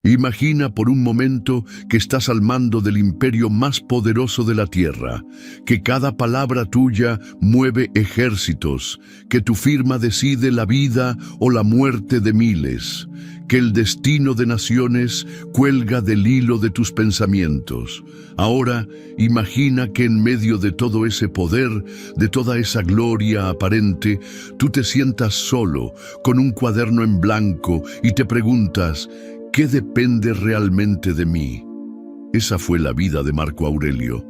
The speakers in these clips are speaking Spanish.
Imagina por un momento que estás al mando del imperio más poderoso de la tierra, que cada palabra tuya mueve ejércitos, que tu firma decide la vida o la muerte de miles, que el destino de naciones cuelga del hilo de tus pensamientos. Ahora, imagina que en medio de todo ese poder, de toda esa gloria aparente, tú te sientas solo, con un cuaderno en blanco, y te preguntas: ¿qué depende realmente de mí? Esa fue la vida de Marco Aurelio.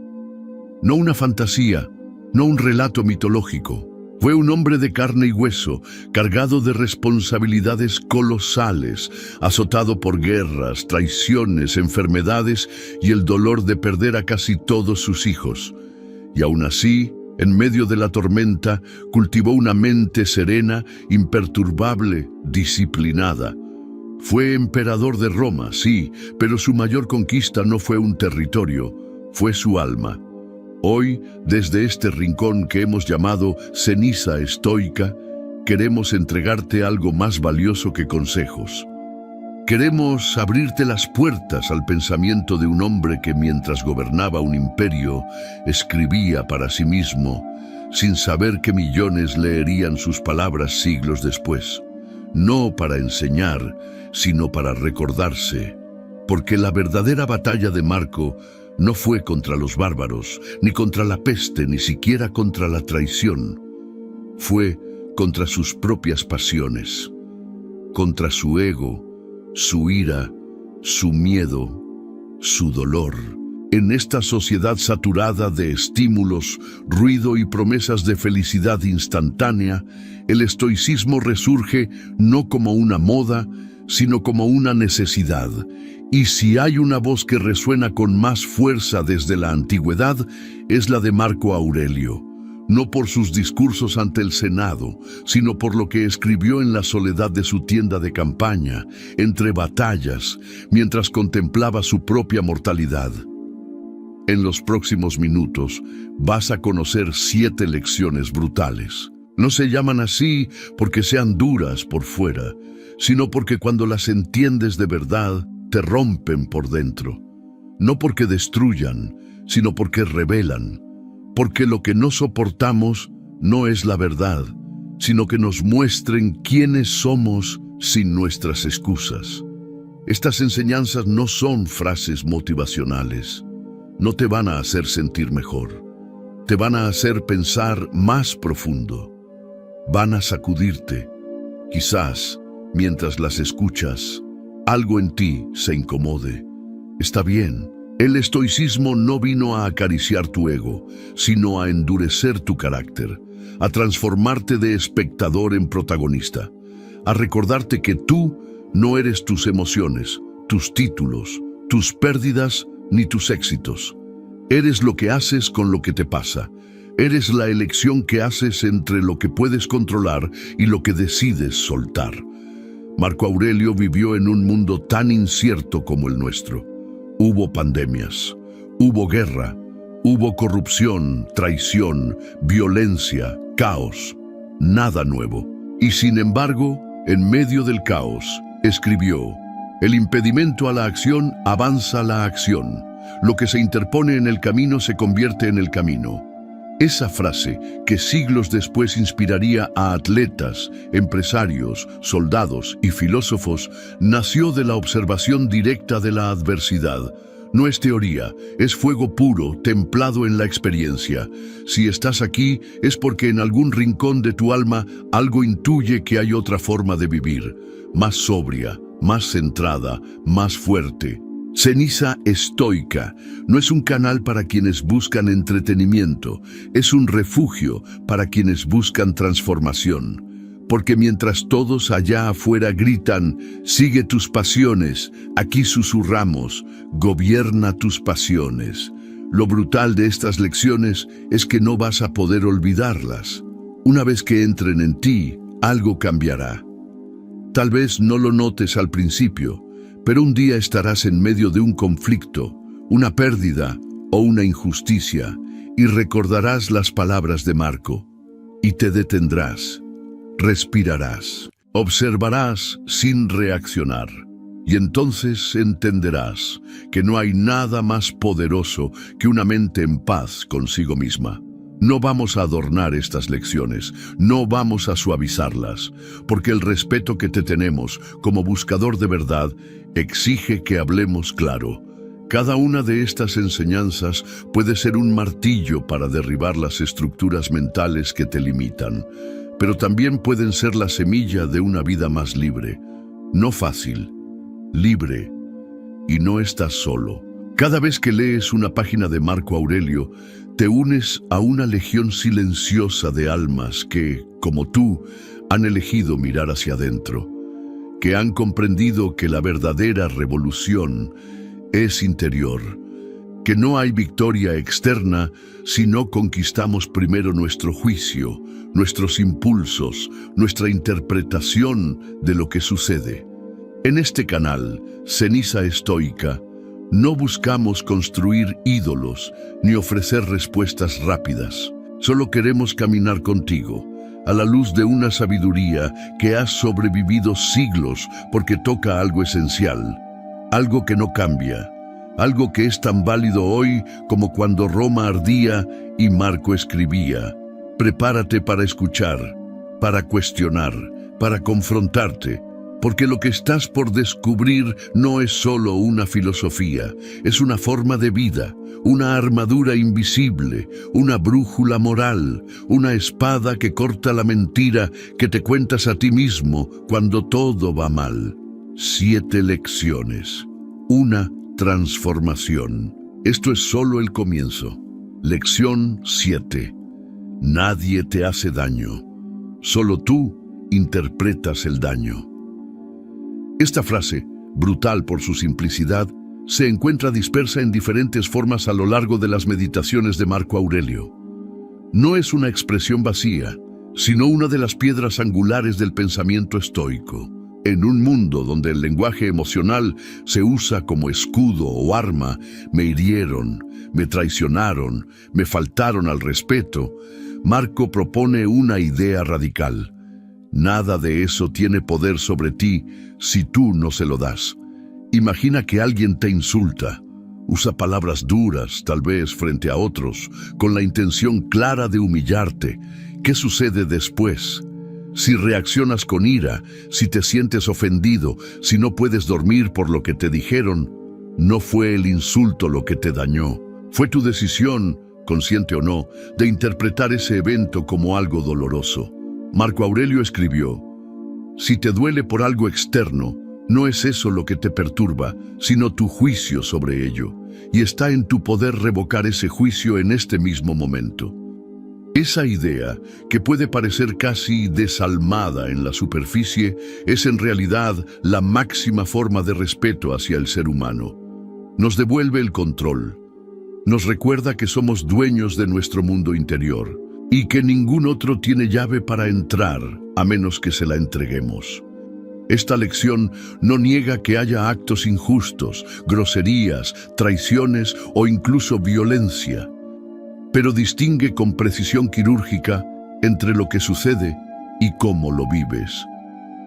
No una fantasía, no un relato mitológico. Fue un hombre de carne y hueso, cargado de responsabilidades colosales, azotado por guerras, traiciones, enfermedades y el dolor de perder a casi todos sus hijos. Y aún así, en medio de la tormenta, cultivó una mente serena, imperturbable, disciplinada. Fue emperador de Roma, sí, pero su mayor conquista no fue un territorio, fue su alma. Hoy, desde este rincón que hemos llamado ceniza estoica, queremos entregarte algo más valioso que consejos. Queremos abrirte las puertas al pensamiento de un hombre que, mientras gobernaba un imperio, escribía para sí mismo, sin saber que millones leerían sus palabras siglos después. No para enseñar, sino para recordarse, porque la verdadera batalla de Marco no fue contra los bárbaros, ni contra la peste, ni siquiera contra la traición. Fue contra sus propias pasiones, contra su ego, su ira, su miedo, su dolor. En esta sociedad saturada de estímulos, ruido y promesas de felicidad instantánea, el estoicismo resurge no como una moda, sino como una necesidad. Y si hay una voz que resuena con más fuerza desde la antigüedad, es la de Marco Aurelio. No por sus discursos ante el Senado, sino por lo que escribió en la soledad de su tienda de campaña, entre batallas, mientras contemplaba su propia mortalidad. En los próximos minutos vas a conocer 7 lecciones brutales. No se llaman así porque sean duras por fuera, sino porque cuando las entiendes de verdad, te rompen por dentro. No porque destruyan, sino porque revelan. Porque lo que no soportamos no es la verdad, sino que nos muestren quiénes somos sin nuestras excusas. Estas enseñanzas no son frases motivacionales. No te van a hacer sentir mejor. Te van a hacer pensar más profundo. Van a sacudirte. Quizás, mientras las escuchas, algo en ti se incomode. Está bien. El estoicismo no vino a acariciar tu ego, sino a endurecer tu carácter, a transformarte de espectador en protagonista, a recordarte que tú no eres tus emociones, tus títulos, tus pérdidas ni tus éxitos. Eres lo que haces con lo que te pasa. Eres la elección que haces entre lo que puedes controlar y lo que decides soltar. Marco Aurelio vivió en un mundo tan incierto como el nuestro. Hubo pandemias, hubo guerra, hubo corrupción, traición, violencia, caos. Nada nuevo. Y sin embargo, en medio del caos, escribió: el impedimento a la acción avanza la acción. Lo que se interpone en el camino se convierte en el camino. Esa frase, que siglos después inspiraría a atletas, empresarios, soldados y filósofos, nació de la observación directa de la adversidad. No es teoría, es fuego puro, templado en la experiencia. Si estás aquí, es porque en algún rincón de tu alma algo intuye que hay otra forma de vivir, más sobria, más centrada, más fuerte. Ceniza estoica no es un canal para quienes buscan entretenimiento, es un refugio para quienes buscan transformación. Porque mientras todos allá afuera gritan, sigue tus pasiones, aquí susurramos, gobierna tus pasiones. Lo brutal de estas lecciones es que no vas a poder olvidarlas. Una vez que entren en ti, algo cambiará. Tal vez no lo notes al principio, pero un día estarás en medio de un conflicto, una pérdida o una injusticia, y recordarás las palabras de Marco, y te detendrás, respirarás, observarás sin reaccionar. Y entonces entenderás que no hay nada más poderoso que una mente en paz consigo misma. No vamos a adornar estas lecciones, no vamos a suavizarlas, porque el respeto que te tenemos como buscador de verdad exige que hablemos claro. Cada una de estas enseñanzas puede ser un martillo para derribar las estructuras mentales que te limitan, pero también pueden ser la semilla de una vida más libre. No fácil, libre, y no estás solo. Cada vez que lees una página de Marco Aurelio, te unes a una legión silenciosa de almas que, como tú, han elegido mirar hacia adentro, que han comprendido que la verdadera revolución es interior, que no hay victoria externa si no conquistamos primero nuestro juicio, nuestros impulsos, nuestra interpretación de lo que sucede. En este canal, Ceniza Estoica, no buscamos construir ídolos ni ofrecer respuestas rápidas. Solo queremos caminar contigo, a la luz de una sabiduría que ha sobrevivido siglos porque toca algo esencial, algo que no cambia, algo que es tan válido hoy como cuando Roma ardía y Marco escribía. Prepárate para escuchar, para cuestionar, para confrontarte, porque lo que estás por descubrir no es solo una filosofía, es una forma de vida, una armadura invisible, una brújula moral, una espada que corta la mentira que te cuentas a ti mismo cuando todo va mal. 7 lecciones, una transformación. Esto es solo el comienzo. Lección 7. Nadie te hace daño, solo tú interpretas el daño. Esta frase, brutal por su simplicidad, se encuentra dispersa en diferentes formas a lo largo de las meditaciones de Marco Aurelio. No es una expresión vacía, sino una de las piedras angulares del pensamiento estoico. En un mundo donde el lenguaje emocional se usa como escudo o arma, me hirieron, me traicionaron, me faltaron al respeto, Marco propone una idea radical. Nada de eso tiene poder sobre ti si tú no se lo das. Imagina que alguien te insulta, usa palabras duras, tal vez frente a otros, con la intención clara de humillarte. ¿Qué sucede después? Si reaccionas con ira, si te sientes ofendido, si no puedes dormir por lo que te dijeron, no fue el insulto lo que te dañó. Fue tu decisión, consciente o no, de interpretar ese evento como algo doloroso. Marco Aurelio escribió: si te duele por algo externo, no es eso lo que te perturba, sino tu juicio sobre ello, y está en tu poder revocar ese juicio en este mismo momento. Esa idea, que puede parecer casi desalmada en la superficie, es en realidad la máxima forma de respeto hacia el ser humano. Nos devuelve el control, nos recuerda que somos dueños de nuestro mundo interior, y que ningún otro tiene llave para entrar a menos que se la entreguemos. Esta lección no niega que haya actos injustos, groserías, traiciones o incluso violencia, pero distingue con precisión quirúrgica entre lo que sucede y cómo lo vives.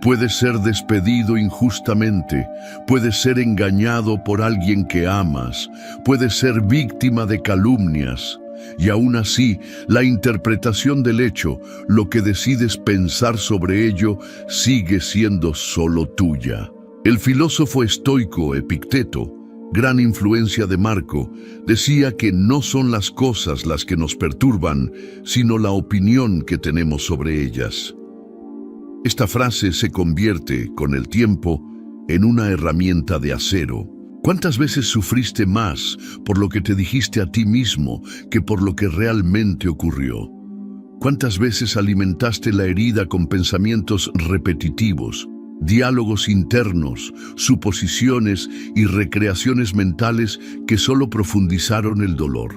Puedes ser despedido injustamente, puedes ser engañado por alguien que amas, puedes ser víctima de calumnias, y aún así, la interpretación del hecho, lo que decides pensar sobre ello, sigue siendo solo tuya. El filósofo estoico Epicteto, gran influencia de Marco, decía que no son las cosas las que nos perturban, sino la opinión que tenemos sobre ellas. Esta frase se convierte, con el tiempo, en una herramienta de acero. ¿Cuántas veces sufriste más por lo que te dijiste a ti mismo que por lo que realmente ocurrió? ¿Cuántas veces alimentaste la herida con pensamientos repetitivos, diálogos internos, suposiciones y recreaciones mentales que solo profundizaron el dolor?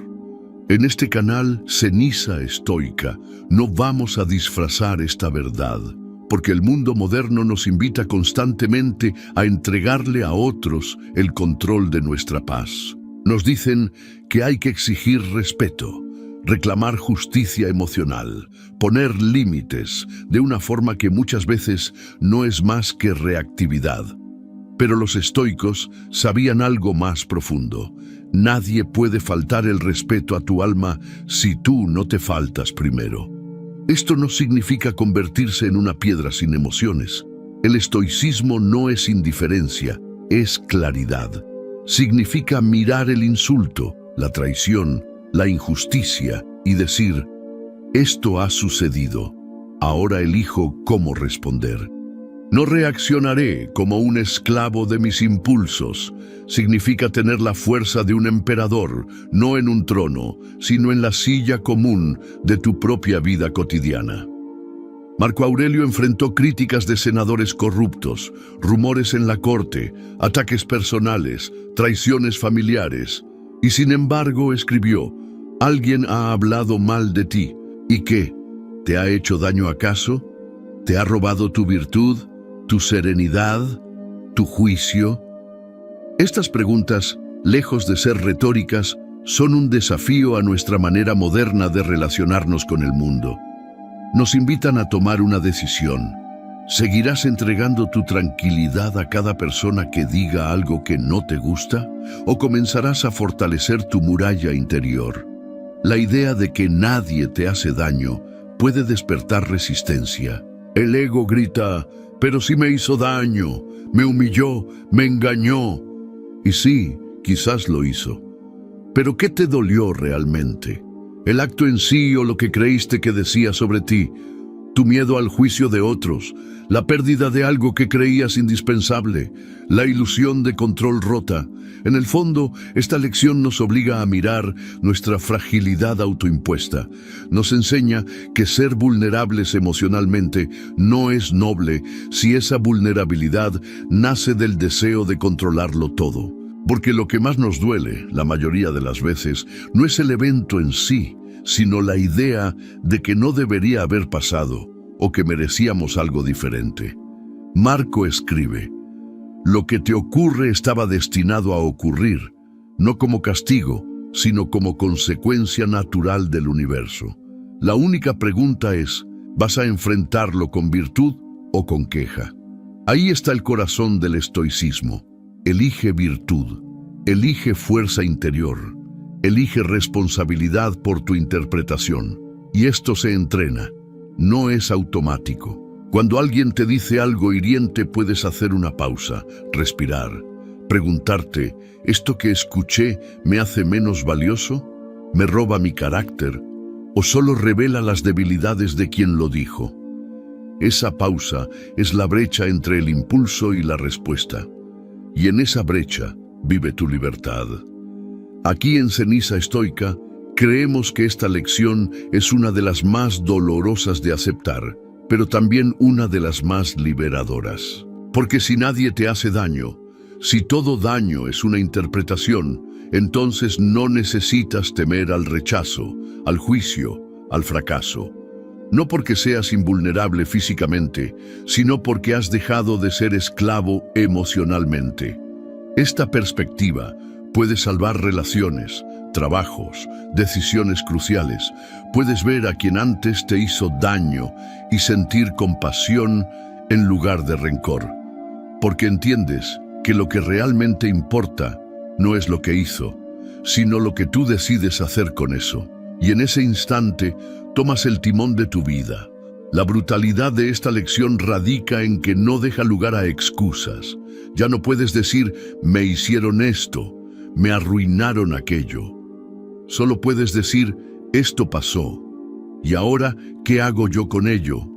En este canal, Ceniza Estoica, no vamos a disfrazar esta verdad, porque el mundo moderno nos invita constantemente a entregarle a otros el control de nuestra paz. Nos dicen que hay que exigir respeto, reclamar justicia emocional, poner límites de una forma que muchas veces no es más que reactividad. Pero los estoicos sabían algo más profundo. Nadie puede faltar el respeto a tu alma si tú no te faltas primero. Esto no significa convertirse en una piedra sin emociones. El estoicismo no es indiferencia, es claridad. Significa mirar el insulto, la traición, la injusticia y decir: esto ha sucedido, ahora elijo cómo responder. No reaccionaré como un esclavo de mis impulsos. Significa tener la fuerza de un emperador, no en un trono, sino en la silla común de tu propia vida cotidiana. Marco Aurelio enfrentó críticas de senadores corruptos, rumores en la corte, ataques personales, traiciones familiares, y sin embargo escribió: ¿alguien ha hablado mal de ti? ¿Y qué? ¿Te ha hecho daño acaso? ¿Te ha robado tu virtud, tu serenidad, tu juicio? Estas preguntas, lejos de ser retóricas, son un desafío a nuestra manera moderna de relacionarnos con el mundo. Nos invitan a tomar una decisión. ¿Seguirás entregando tu tranquilidad a cada persona que diga algo que no te gusta? ¿O comenzarás a fortalecer tu muralla interior? La idea de que nadie te hace daño puede despertar resistencia. El ego grita: pero sí me hizo daño, me humilló, me engañó. Y sí, quizás lo hizo. Pero ¿qué te dolió realmente? ¿El acto en sí o lo que creíste que decía sobre ti? ¿Tu miedo al juicio de otros? ¿La pérdida de algo que creías indispensable? ¿La ilusión de control rota? En el fondo, esta lección nos obliga a mirar nuestra fragilidad autoimpuesta. Nos enseña que ser vulnerables emocionalmente no es noble si esa vulnerabilidad nace del deseo de controlarlo todo. Porque lo que más nos duele, la mayoría de las veces, no es el evento en sí, sino la idea de que no debería haber pasado o que merecíamos algo diferente. Marco escribe: lo que te ocurre estaba destinado a ocurrir, no como castigo, sino como consecuencia natural del universo. La única pregunta es: ¿vas a enfrentarlo con virtud o con queja? Ahí está el corazón del estoicismo. Elige virtud, elige fuerza interior, elige responsabilidad por tu interpretación. Y esto se entrena, no es automático. Cuando alguien te dice algo hiriente, puedes hacer una pausa, respirar, preguntarte: ¿esto que escuché me hace menos valioso? ¿Me roba mi carácter? ¿O solo revela las debilidades de quien lo dijo? Esa pausa es la brecha entre el impulso y la respuesta. Y en esa brecha vive tu libertad. Aquí en Ceniza Estoica creemos que esta lección es una de las más dolorosas de aceptar, pero también una de las más liberadoras. Porque si nadie te hace daño, si todo daño es una interpretación, entonces no necesitas temer al rechazo, al juicio, al fracaso. No porque seas invulnerable físicamente, sino porque has dejado de ser esclavo emocionalmente. Esta perspectiva puede salvar relaciones, trabajos, decisiones cruciales. Puedes ver a quien antes te hizo daño y sentir compasión en lugar de rencor. Porque entiendes que lo que realmente importa no es lo que hizo, sino lo que tú decides hacer con eso. Y en ese instante tomas el timón de tu vida. La brutalidad de esta lección radica en que no deja lugar a excusas. Ya no puedes decir: me hicieron esto, me arruinaron aquello. Solo puedes decir: esto pasó. ¿Y ahora qué hago yo con ello?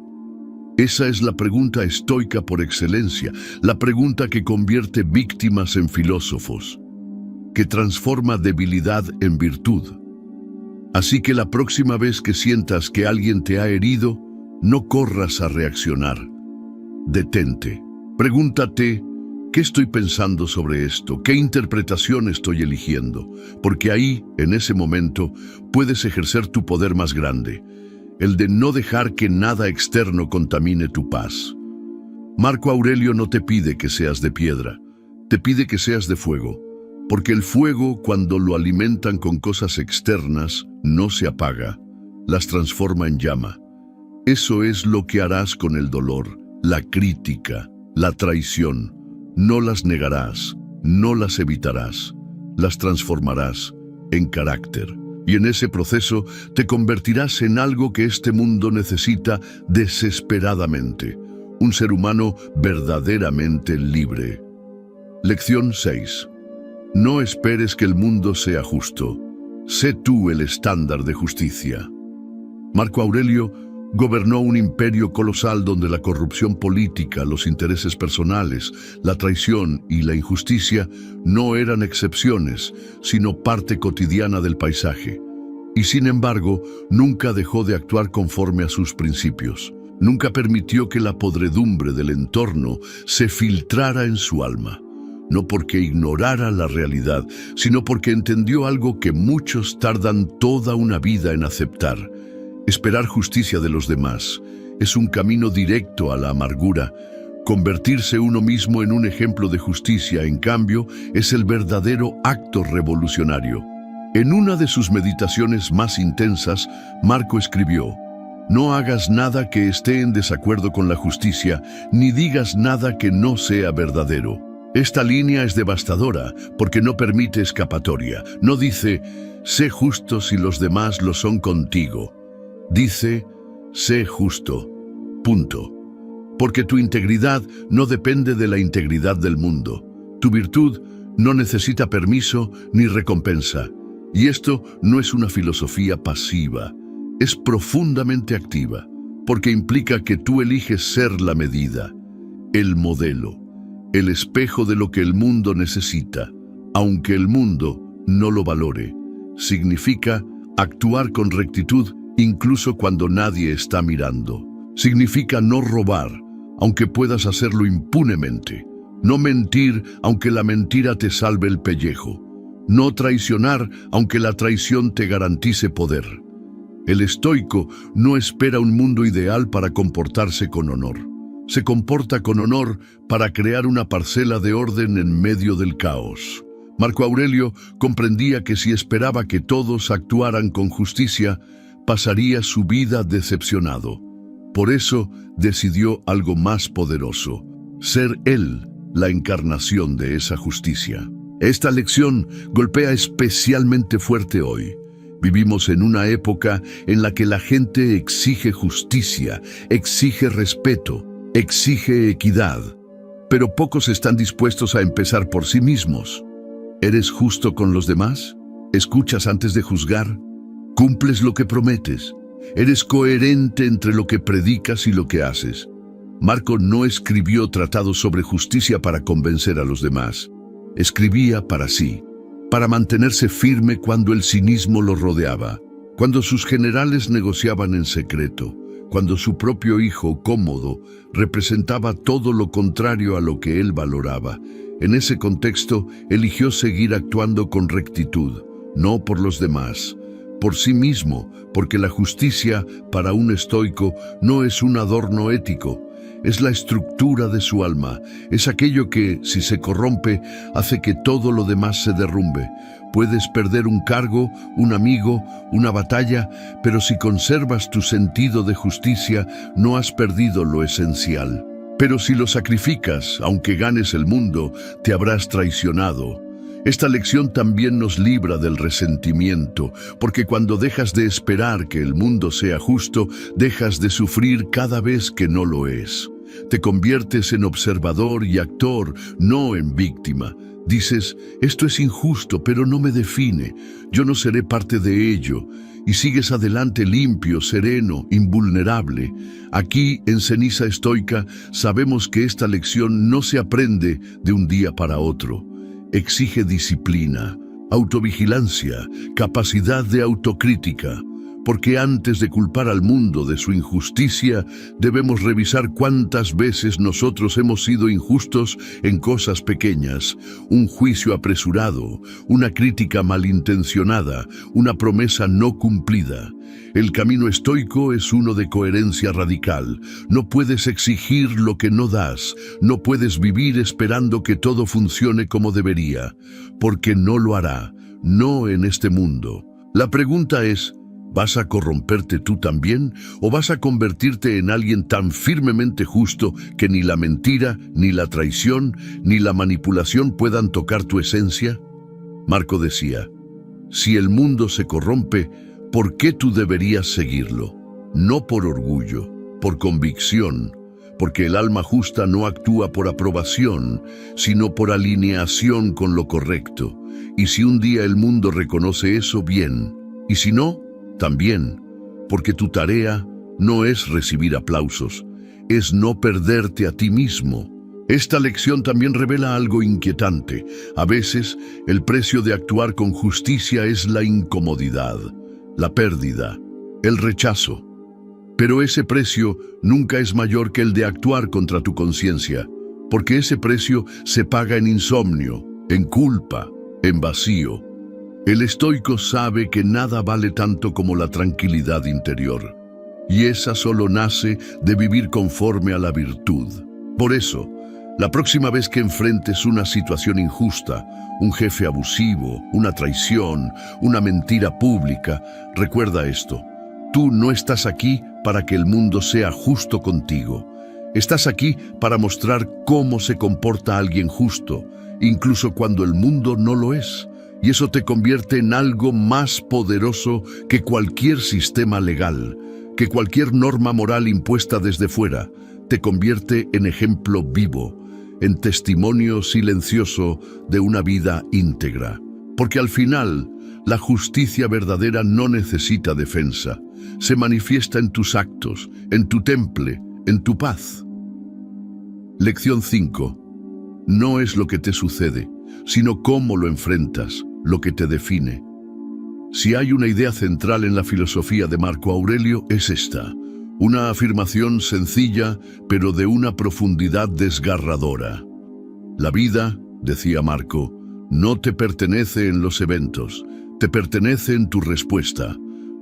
Esa es la pregunta estoica por excelencia, la pregunta que convierte víctimas en filósofos, que transforma debilidad en virtud. Así que la próxima vez que sientas que alguien te ha herido, no corras a reaccionar. Detente. Pregúntate: ¿qué estoy pensando sobre esto? ¿Qué interpretación estoy eligiendo? Porque ahí, en ese momento, puedes ejercer tu poder más grande, el de no dejar que nada externo contamine tu paz. Marco Aurelio no te pide que seas de piedra, te pide que seas de fuego. Porque el fuego, cuando lo alimentan con cosas externas, no se apaga, las transforma en llama. Eso es lo que harás con el dolor, la crítica, la traición. No las negarás, no las evitarás, las transformarás en carácter. Y en ese proceso te convertirás en algo que este mundo necesita desesperadamente, un ser humano verdaderamente libre. Lección 6. No esperes que el mundo sea justo. Sé tú el estándar de justicia. Marco Aurelio gobernó un imperio colosal donde la corrupción política, los intereses personales, la traición y la injusticia no eran excepciones, sino parte cotidiana del paisaje. Y sin embargo, nunca dejó de actuar conforme a sus principios. Nunca permitió que la podredumbre del entorno se filtrara en su alma. No porque ignorara la realidad, sino porque entendió algo que muchos tardan toda una vida en aceptar. Esperar justicia de los demás es un camino directo a la amargura. Convertirse uno mismo en un ejemplo de justicia, en cambio, es el verdadero acto revolucionario. En una de sus meditaciones más intensas, Marco escribió: «No hagas nada que esté en desacuerdo con la justicia, ni digas nada que no sea verdadero». Esta línea es devastadora porque no permite escapatoria. No dice, sé justo si los demás lo son contigo. Dice, sé justo. Punto. Porque tu integridad no depende de la integridad del mundo. Tu virtud no necesita permiso ni recompensa. Y esto no es una filosofía pasiva, es profundamente activa, porque implica que tú eliges ser la medida, el modelo, el espejo de lo que el mundo necesita, aunque el mundo no lo valore. Significa actuar con rectitud incluso cuando nadie está mirando. Significa no robar, aunque puedas hacerlo impunemente. No mentir, aunque la mentira te salve el pellejo. No traicionar, aunque la traición te garantice poder. El estoico no espera un mundo ideal para comportarse con honor. Se comporta con honor para crear una parcela de orden en medio del caos. Marco Aurelio comprendía que si esperaba que todos actuaran con justicia, pasaría su vida decepcionado. Por eso decidió algo más poderoso: ser él la encarnación de esa justicia. Esta lección golpea especialmente fuerte hoy. Vivimos en una época en la que la gente exige justicia, exige respeto, exige equidad, pero pocos están dispuestos a empezar por sí mismos. ¿Eres justo con los demás? ¿Escuchas antes de juzgar? ¿Cumples lo que prometes? ¿Eres coherente entre lo que predicas y lo que haces? Marco no escribió tratados sobre justicia para convencer a los demás. Escribía para sí, para mantenerse firme cuando el cinismo lo rodeaba, cuando sus generales negociaban en secreto, cuando su propio hijo, Cómodo, representaba todo lo contrario a lo que él valoraba. En ese contexto, eligió seguir actuando con rectitud, no por los demás, por sí mismo, porque la justicia, para un estoico, no es un adorno ético, es la estructura de su alma, es aquello que, si se corrompe, hace que todo lo demás se derrumbe. Puedes perder un cargo, un amigo, una batalla, pero si conservas tu sentido de justicia, no has perdido lo esencial. Pero si lo sacrificas, aunque ganes el mundo, te habrás traicionado. Esta lección también nos libra del resentimiento, porque cuando dejas de esperar que el mundo sea justo, dejas de sufrir cada vez que no lo es. Te conviertes en observador y actor, no en víctima. Dices, esto es injusto, pero no me define, yo no seré parte de ello. Y sigues adelante limpio, sereno, invulnerable. Aquí, en Ceniza Estoica, sabemos que esta lección no se aprende de un día para otro. Exige disciplina, autovigilancia, capacidad de autocrítica, porque antes de culpar al mundo de su injusticia, debemos revisar cuántas veces nosotros hemos sido injustos en cosas pequeñas, un juicio apresurado, una crítica malintencionada, una promesa no cumplida. El camino estoico es uno de coherencia radical. No puedes exigir lo que no das, no puedes vivir esperando que todo funcione como debería, porque no lo hará, no en este mundo. La pregunta es, ¿Vas a corromperte tú también o vas a convertirte en alguien tan firmemente justo que ni la mentira, ni la traición, ni la manipulación puedan tocar tu esencia? Marco decía, si el mundo se corrompe, ¿por qué tú deberías seguirlo? No por orgullo, por convicción, porque el alma justa no actúa por aprobación, sino por alineación con lo correcto. Y si un día el mundo reconoce eso, bien, y si no, también, porque tu tarea no es recibir aplausos, es no perderte a ti mismo. Esta lección también revela algo inquietante. A veces, el precio de actuar con justicia es la incomodidad, la pérdida, el rechazo. Pero ese precio nunca es mayor que el de actuar contra tu conciencia, porque ese precio se paga en insomnio, en culpa, en vacío. El estoico sabe que nada vale tanto como la tranquilidad interior, y esa solo nace de vivir conforme a la virtud. Por eso, la próxima vez que enfrentes una situación injusta, un jefe abusivo, una traición, una mentira pública, recuerda esto: tú no estás aquí para que el mundo sea justo contigo. Estás aquí para mostrar cómo se comporta alguien justo, incluso cuando el mundo no lo es. Y eso te convierte en algo más poderoso que cualquier sistema legal, que cualquier norma moral impuesta desde fuera. Te convierte en ejemplo vivo, en testimonio silencioso de una vida íntegra. Porque al final, la justicia verdadera no necesita defensa. Se manifiesta en tus actos, en tu temple, en tu paz. Lección 5. No es lo que te sucede, sino cómo lo enfrentas, lo que te define. Si hay una idea central en la filosofía de Marco Aurelio, es esta: una afirmación sencilla, pero de una profundidad desgarradora. La vida, decía Marco, no te pertenece en los eventos, te pertenece en tu respuesta.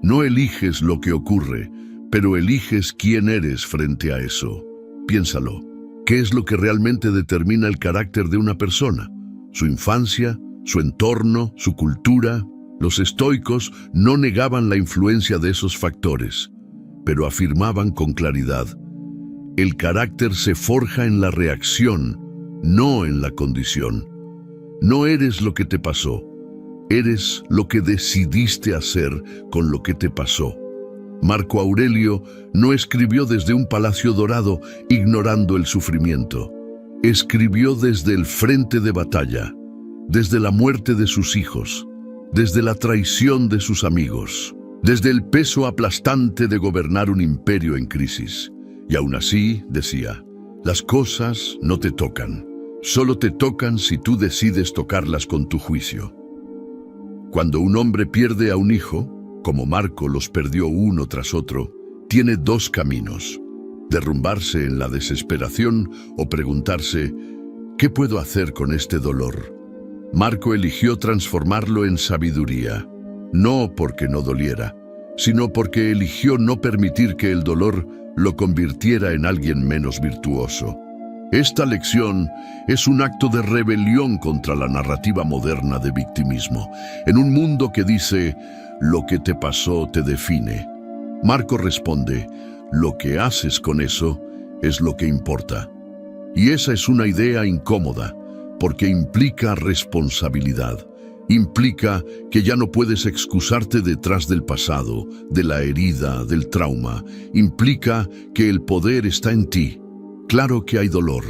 No eliges lo que ocurre, pero eliges quién eres frente a eso. Piénsalo. ¿Qué es lo que realmente determina el carácter de una persona? ¿Su infancia? ¿Su entorno? ¿Su cultura? Los estoicos no negaban la influencia de esos factores, pero afirmaban con claridad: el carácter se forja en la reacción, no en la condición. No eres lo que te pasó, eres lo que decidiste hacer con lo que te pasó. Marco Aurelio no escribió desde un palacio dorado ignorando el sufrimiento. Escribió desde el frente de batalla, desde la muerte de sus hijos, desde la traición de sus amigos, desde el peso aplastante de gobernar un imperio en crisis. Y aún así, decía, las cosas no te tocan, solo te tocan si tú decides tocarlas con tu juicio. Cuando un hombre pierde a un hijo, como Marco los perdió uno tras otro, tiene dos caminos: derrumbarse en la desesperación o preguntarse, ¿qué puedo hacer con este dolor? Marco eligió transformarlo en sabiduría, no porque no doliera, sino porque eligió no permitir que el dolor lo convirtiera en alguien menos virtuoso. Esta lección es un acto de rebelión contra la narrativa moderna de victimismo. En un mundo que dice, lo que te pasó te define, Marco responde, lo que haces con eso es lo que importa. Y esa es una idea incómoda, porque implica responsabilidad. Implica que ya no puedes excusarte detrás del pasado, de la herida, del trauma. Implica que el poder está en ti. Claro que hay dolor,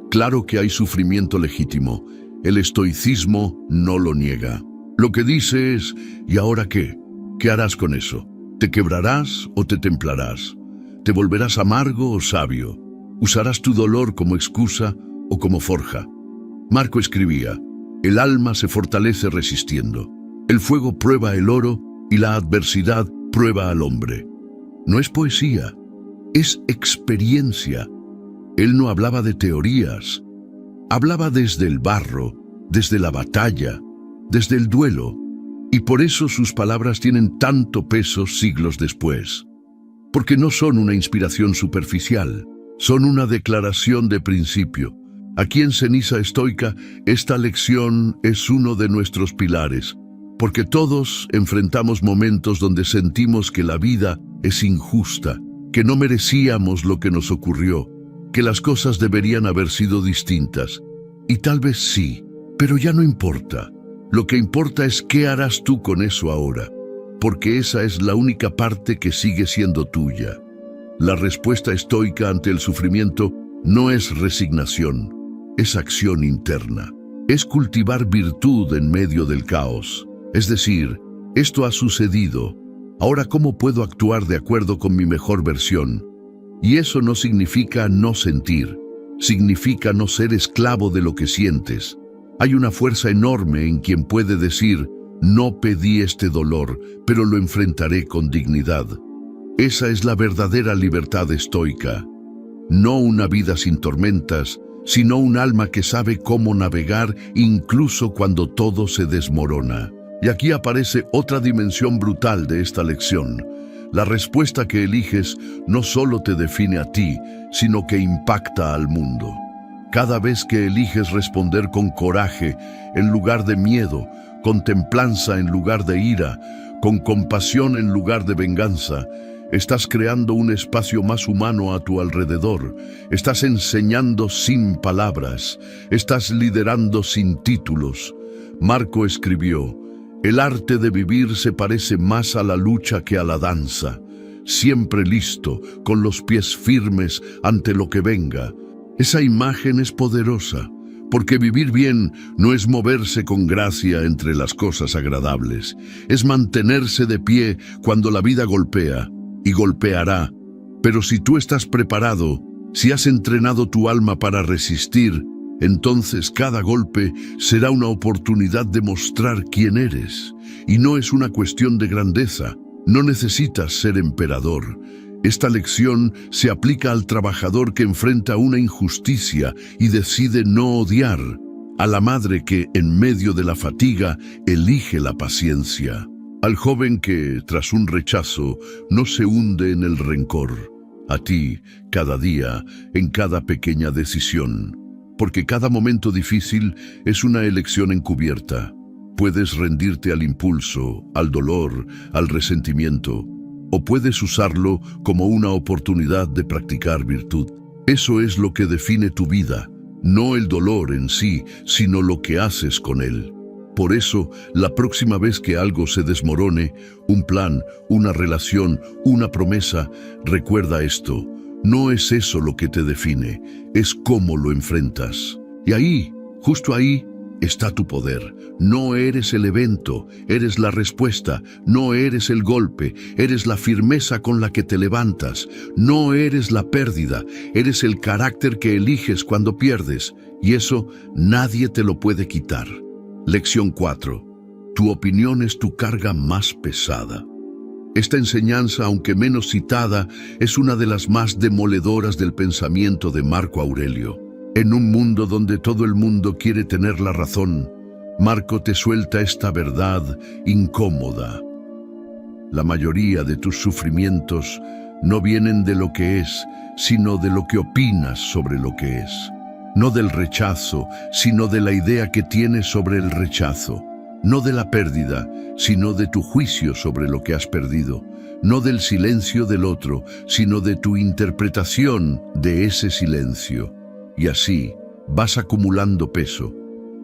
claro que hay sufrimiento legítimo. El estoicismo no lo niega. Lo que dice es, ¿y ahora qué? ¿Qué harás con eso? ¿Te quebrarás o te templarás? ¿Te volverás amargo o sabio? ¿Usarás tu dolor como excusa o como forja? Marco escribía, el alma se fortalece resistiendo. El fuego prueba el oro y la adversidad prueba al hombre. No es poesía, es experiencia. Él no hablaba de teorías, hablaba desde el barro, desde la batalla, desde el duelo, y por eso sus palabras tienen tanto peso siglos después. Porque no son una inspiración superficial, son una declaración de principio. Aquí en Ceniza Estoica, esta lección es uno de nuestros pilares. porque todos enfrentamos momentos donde sentimos que la vida es injusta, que no merecíamos lo que nos ocurrió, que las cosas deberían haber sido distintas. Y tal vez sí, pero ya no importa. Lo que importa es qué harás tú con eso ahora, porque esa es la única parte que sigue siendo tuya. La respuesta estoica ante el sufrimiento no es resignación, es acción interna. Es cultivar virtud en medio del caos. Es decir, esto ha sucedido, ahora ¿cómo puedo actuar de acuerdo con mi mejor versión? Y eso no significa no sentir, significa no ser esclavo de lo que sientes. Hay una fuerza enorme en quien puede decir, no pedí este dolor, pero lo enfrentaré con dignidad. Esa es la verdadera libertad estoica. No una vida sin tormentas, sino un alma que sabe cómo navegar incluso cuando todo se desmorona. Y aquí aparece otra dimensión brutal de esta lección. La respuesta que eliges no solo te define a ti, sino que impacta al mundo. Cada vez que eliges responder con coraje en lugar de miedo, con templanza en lugar de ira, con compasión en lugar de venganza, estás creando un espacio más humano a tu alrededor, estás enseñando sin palabras, estás liderando sin títulos. Marco escribió, el arte de vivir se parece más a la lucha que a la danza, siempre listo, con los pies firmes ante lo que venga. Esa imagen es poderosa, porque vivir bien no es moverse con gracia entre las cosas agradables, es mantenerse de pie cuando la vida golpea, y golpeará. Pero si tú estás preparado, si has entrenado tu alma para resistir, entonces cada golpe será una oportunidad de mostrar quién eres. Y no es una cuestión de grandeza, no necesitas ser emperador. Esta lección se aplica al trabajador que enfrenta una injusticia y decide no odiar, a la madre que, en medio de la fatiga, elige la paciencia, al joven que, tras un rechazo, no se hunde en el rencor, a ti, cada día, en cada pequeña decisión. Porque cada momento difícil es una elección encubierta. Puedes rendirte al impulso, al dolor, al resentimiento, o puedes usarlo como una oportunidad de practicar virtud. Eso es lo que define tu vida, no el dolor en sí, sino lo que haces con él. Por eso, la próxima vez que algo se desmorone, un plan, una relación, una promesa, recuerda esto. No es eso lo que te define, es cómo lo enfrentas. Y ahí, justo ahí, está tu poder. No eres el evento, eres la respuesta. No eres el golpe, eres la firmeza con la que te levantas. No eres la pérdida, eres el carácter que eliges cuando pierdes. Y eso nadie te lo puede quitar. Lección 4. Tu opinión es tu carga más pesada. Esta enseñanza, aunque menos citada, es una de las más demoledoras del pensamiento de Marco Aurelio. En un mundo donde todo el mundo quiere tener la razón, Marco te suelta esta verdad incómoda. La mayoría de tus sufrimientos no vienen de lo que es, sino de lo que opinas sobre lo que es. No del rechazo, sino de la idea que tienes sobre el rechazo. No de la pérdida, sino de tu juicio sobre lo que has perdido. No del silencio del otro, sino de tu interpretación de ese silencio. Y así vas acumulando peso.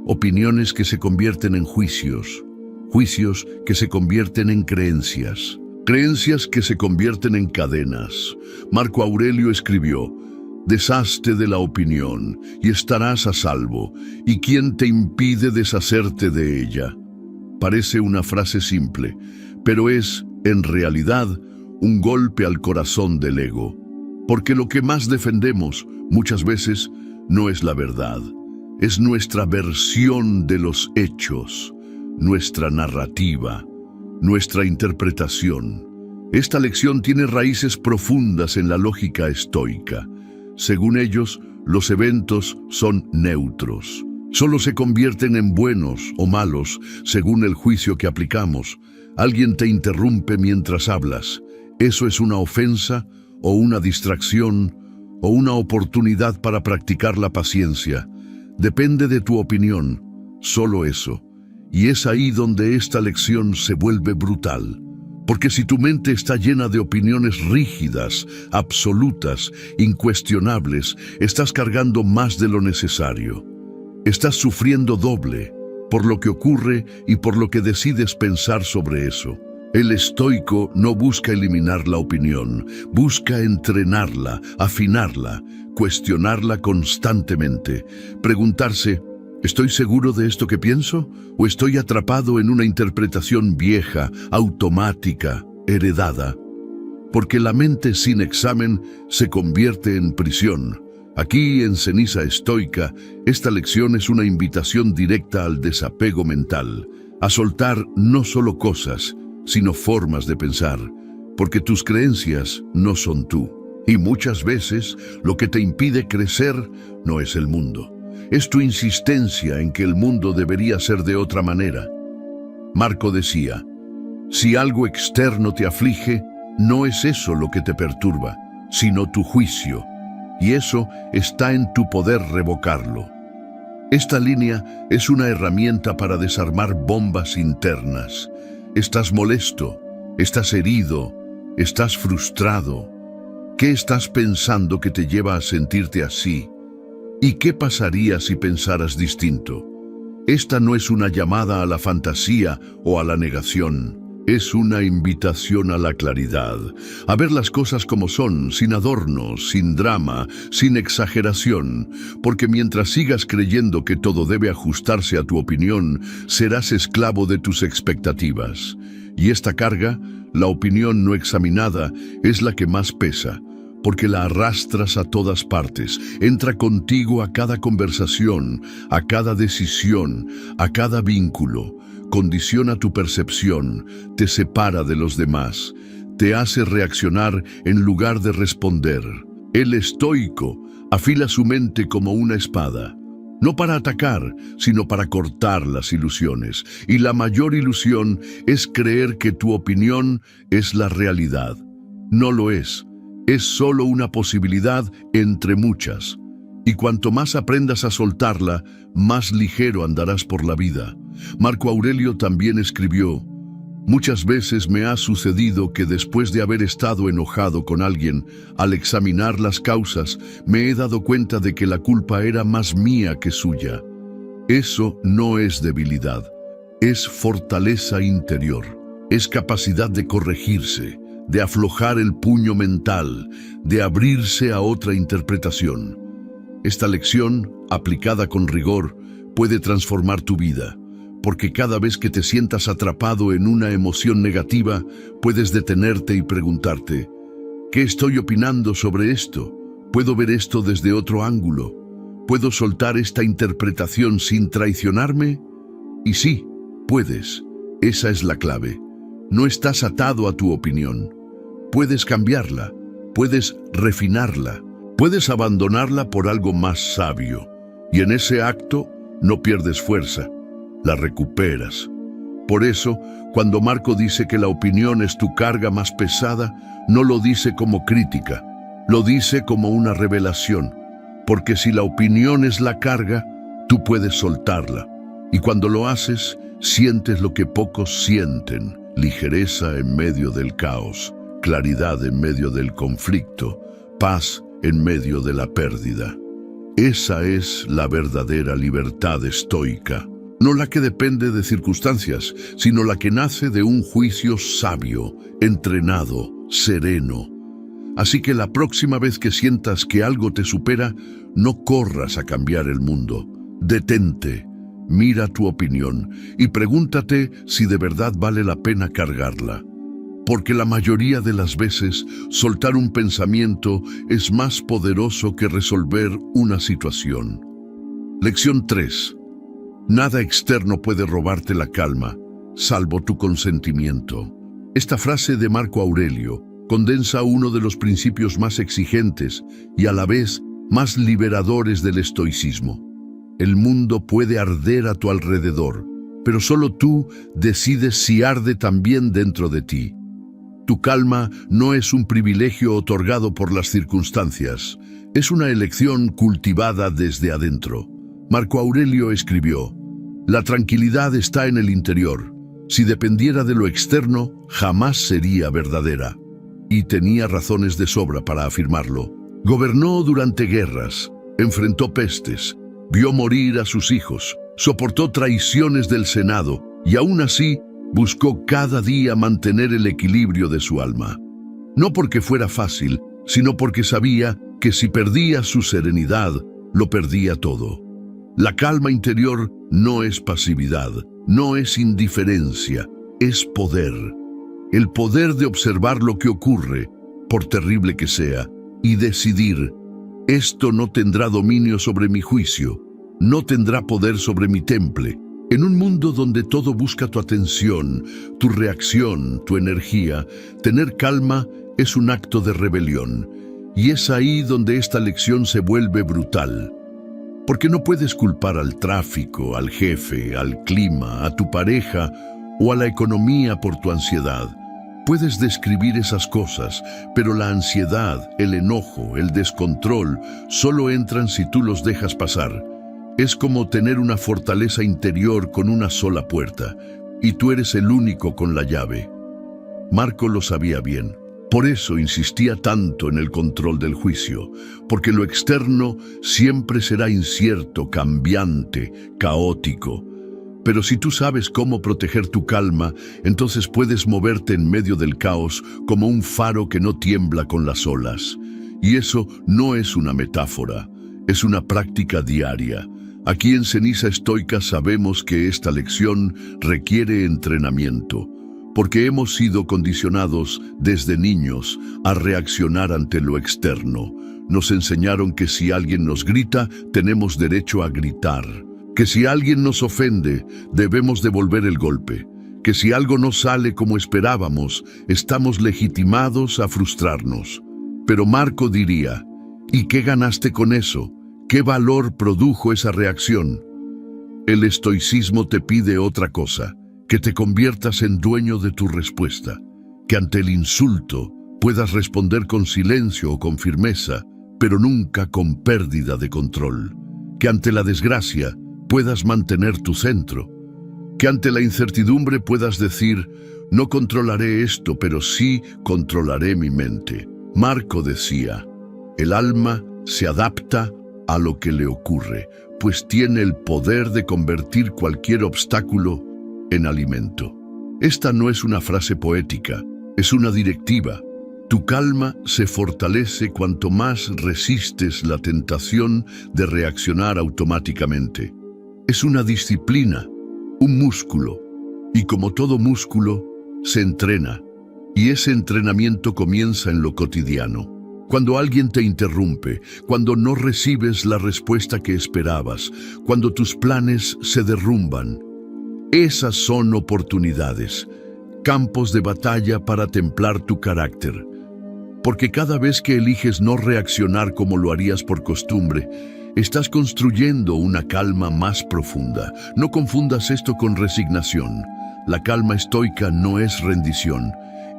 Opiniones que se convierten en juicios. Juicios que se convierten en creencias. Creencias que se convierten en cadenas. Marco Aurelio escribió, deshazte de la opinión y estarás a salvo. ¿Y quién te impide deshacerte de ella? Parece una frase simple, pero es, en realidad, un golpe al corazón del ego. Porque lo que más defendemos, muchas veces, no es la verdad. Es nuestra versión de los hechos, nuestra narrativa, nuestra interpretación. Esta lección tiene raíces profundas en la lógica estoica. Según ellos, los eventos son neutros. Solo se convierten en buenos o malos según el juicio que aplicamos. Alguien te interrumpe mientras hablas. ¿Eso es una ofensa o una distracción o una oportunidad para practicar la paciencia? Depende de tu opinión, solo eso. Y es ahí donde esta lección se vuelve brutal. Porque si tu mente está llena de opiniones rígidas, absolutas, incuestionables, estás cargando más de lo necesario. Estás sufriendo doble, por lo que ocurre y por lo que decides pensar sobre eso. El estoico no busca eliminar la opinión, busca entrenarla, afinarla, cuestionarla constantemente, preguntarse: ¿estoy seguro de esto que pienso? ¿O estoy atrapado en una interpretación vieja, automática, heredada? Porque la mente sin examen se convierte en prisión. Aquí, en Ceniza Estoica, esta lección es una invitación directa al desapego mental, a soltar no solo cosas, sino formas de pensar, porque tus creencias no son tú. Y muchas veces lo que te impide crecer no es el mundo. Es tu insistencia en que el mundo debería ser de otra manera. Marco decía: si algo externo te aflige, no es eso lo que te perturba, sino tu juicio, y eso está en tu poder revocarlo. Esta línea es una herramienta para desarmar bombas internas. Estás molesto, estás herido, estás frustrado. ¿Qué estás pensando que te lleva a sentirte así? ¿Y qué pasaría si pensaras distinto? Esta no es una llamada a la fantasía o a la negación. Es una invitación a la claridad, a ver las cosas como son, sin adornos, sin drama, sin exageración, porque mientras sigas creyendo que todo debe ajustarse a tu opinión, serás esclavo de tus expectativas. Y esta carga, la opinión no examinada, es la que más pesa, porque la arrastras a todas partes, entra contigo a cada conversación, a cada decisión, a cada vínculo, condiciona tu percepción, te separa de los demás, te hace reaccionar en lugar de responder. El estoico afila su mente como una espada, no para atacar, sino para cortar las ilusiones. Y la mayor ilusión es creer que tu opinión es la realidad. No lo es. Es solo una posibilidad entre muchas. Y cuanto más aprendas a soltarla, más ligero andarás por la vida. Marco Aurelio también escribió: muchas veces me ha sucedido que después de haber estado enojado con alguien, al examinar las causas, me he dado cuenta de que la culpa era más mía que suya. Eso no es debilidad, es fortaleza interior, es capacidad de corregirse, de aflojar el puño mental, de abrirse a otra interpretación. Esta lección, aplicada con rigor, puede transformar tu vida, porque cada vez que te sientas atrapado en una emoción negativa, puedes detenerte y preguntarte: ¿qué estoy opinando sobre esto? ¿Puedo ver esto desde otro ángulo? ¿Puedo soltar esta interpretación sin traicionarme? Y sí, puedes. Esa es la clave. No estás atado a tu opinión. Puedes cambiarla, puedes refinarla, puedes abandonarla por algo más sabio. Y en ese acto no pierdes fuerza, la recuperas. Por eso, cuando Marco dice que la opinión es tu carga más pesada, no lo dice como crítica, lo dice como una revelación. Porque si la opinión es la carga, tú puedes soltarla. Y cuando lo haces, sientes lo que pocos sienten: ligereza en medio del caos, claridad en medio del conflicto, paz en medio de la pérdida. Esa es la verdadera libertad estoica, no la que depende de circunstancias, sino la que nace de un juicio sabio, entrenado, sereno. Así que la próxima vez que sientas que algo te supera, no corras a cambiar el mundo. Detente, mira tu opinión y pregúntate si de verdad vale la pena cargarla. Porque la mayoría de las veces, soltar un pensamiento es más poderoso que resolver una situación. Lección 3. Nada externo puede robarte la calma, salvo tu consentimiento. Esta frase de Marco Aurelio condensa uno de los principios más exigentes y a la vez más liberadores del estoicismo. El mundo puede arder a tu alrededor, pero solo tú decides si arde también dentro de ti. Tu calma no es un privilegio otorgado por las circunstancias, es una elección cultivada desde adentro. Marco Aurelio escribió: La tranquilidad está en el interior. Si dependiera de lo externo, jamás sería verdadera. Y tenía razones de sobra para afirmarlo. Gobernó durante guerras, enfrentó pestes, vio morir a sus hijos, soportó traiciones del Senado y aún así buscó cada día mantener el equilibrio de su alma. No porque fuera fácil, sino porque sabía que si perdía su serenidad, lo perdía todo. La calma interior no es pasividad, no es indiferencia, es poder. El poder de observar lo que ocurre, por terrible que sea, y decidir, esto no tendrá dominio sobre mi juicio, no tendrá poder sobre mi temple. En un mundo donde todo busca tu atención, tu reacción, tu energía, tener calma es un acto de rebelión. Y es ahí donde esta lección se vuelve brutal. Porque no puedes culpar al tráfico, al jefe, al clima, a tu pareja o a la economía por tu ansiedad. Puedes describir esas cosas, pero la ansiedad, el enojo, el descontrol, solo entran si tú los dejas pasar. Es como tener una fortaleza interior con una sola puerta, y tú eres el único con la llave. Marco lo sabía bien. Por eso insistía tanto en el control del juicio, porque lo externo siempre será incierto, cambiante, caótico. Pero si tú sabes cómo proteger tu calma, entonces puedes moverte en medio del caos como un faro que no tiembla con las olas. Y eso no es una metáfora, es una práctica diaria. Aquí en Ceniza Estoica sabemos que esta lección requiere entrenamiento, porque hemos sido condicionados desde niños a reaccionar ante lo externo. Nos enseñaron que si alguien nos grita, tenemos derecho a gritar. Que si alguien nos ofende, debemos devolver el golpe. Que si algo no sale como esperábamos, estamos legitimados a frustrarnos. Pero Marco diría, ¿y qué ganaste con eso? ¿Qué valor produjo esa reacción? El estoicismo te pide otra cosa, que te conviertas en dueño de tu respuesta, que ante el insulto puedas responder con silencio o con firmeza, pero nunca con pérdida de control, que ante la desgracia puedas mantener tu centro, que ante la incertidumbre puedas decir, no controlaré esto, pero sí controlaré mi mente. Marco decía, el alma se adapta a lo que le ocurre, pues tiene el poder de convertir cualquier obstáculo en alimento. Esta no es una frase poética, es una directiva. Tu calma se fortalece cuanto más resistes la tentación de reaccionar automáticamente. Es una disciplina, un músculo, y como todo músculo, se entrena, y ese entrenamiento comienza en lo cotidiano. Cuando alguien te interrumpe, cuando no recibes la respuesta que esperabas, cuando tus planes se derrumban. Esas son oportunidades, campos de batalla para templar tu carácter. Porque cada vez que eliges no reaccionar como lo harías por costumbre, estás construyendo una calma más profunda. No confundas esto con resignación. La calma estoica no es rendición.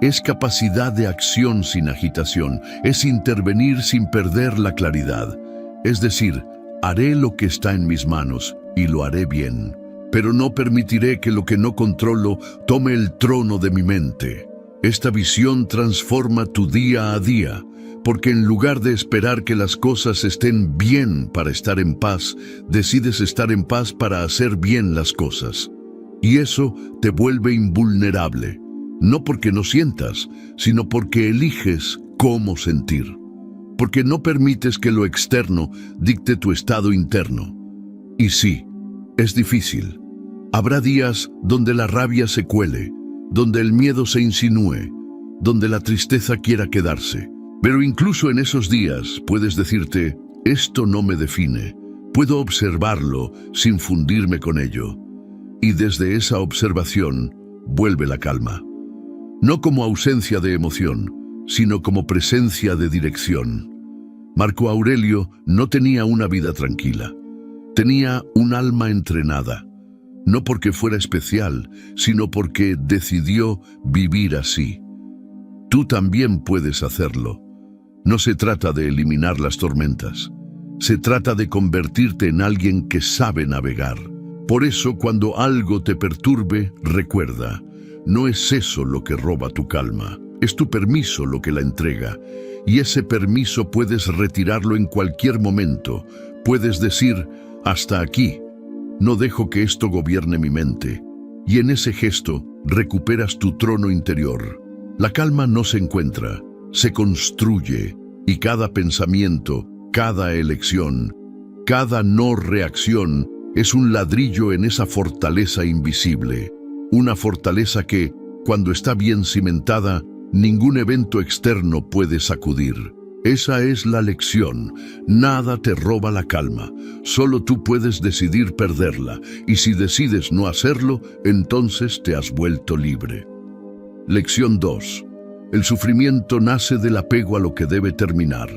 Es capacidad de acción sin agitación, es intervenir sin perder la claridad. Es decir, haré lo que está en mis manos y lo haré bien, pero no permitiré que lo que no controlo tome el trono de mi mente. Esta visión transforma tu día a día, porque en lugar de esperar que las cosas estén bien para estar en paz, decides estar en paz para hacer bien las cosas. Y eso te vuelve invulnerable. No porque no sientas, sino porque eliges cómo sentir. Porque no permites que lo externo dicte tu estado interno. Y sí, es difícil. Habrá días donde la rabia se cuele, donde el miedo se insinúe, donde la tristeza quiera quedarse. Pero incluso en esos días puedes decirte, esto no me define. Puedo observarlo sin fundirme con ello. Y desde esa observación vuelve la calma. No como ausencia de emoción, sino como presencia de dirección. Marco Aurelio no tenía una vida tranquila. Tenía un alma entrenada, no porque fuera especial, sino porque decidió vivir así. Tú también puedes hacerlo. No se trata de eliminar las tormentas. Se trata de convertirte en alguien que sabe navegar. Por eso, cuando algo te perturbe, recuerda, no es eso lo que roba tu calma, es tu permiso lo que la entrega. Y ese permiso puedes retirarlo en cualquier momento. Puedes decir, hasta aquí, no dejo que esto gobierne mi mente. Y en ese gesto, recuperas tu trono interior. La calma no se encuentra, se construye, y cada pensamiento, cada elección, cada no reacción, es un ladrillo en esa fortaleza invisible. Una fortaleza que, cuando está bien cimentada, ningún evento externo puede sacudir. Esa es la lección. Nada te roba la calma. Solo tú puedes decidir perderla. Y si decides no hacerlo, entonces te has vuelto libre. Lección 2. El sufrimiento nace del apego a lo que debe terminar.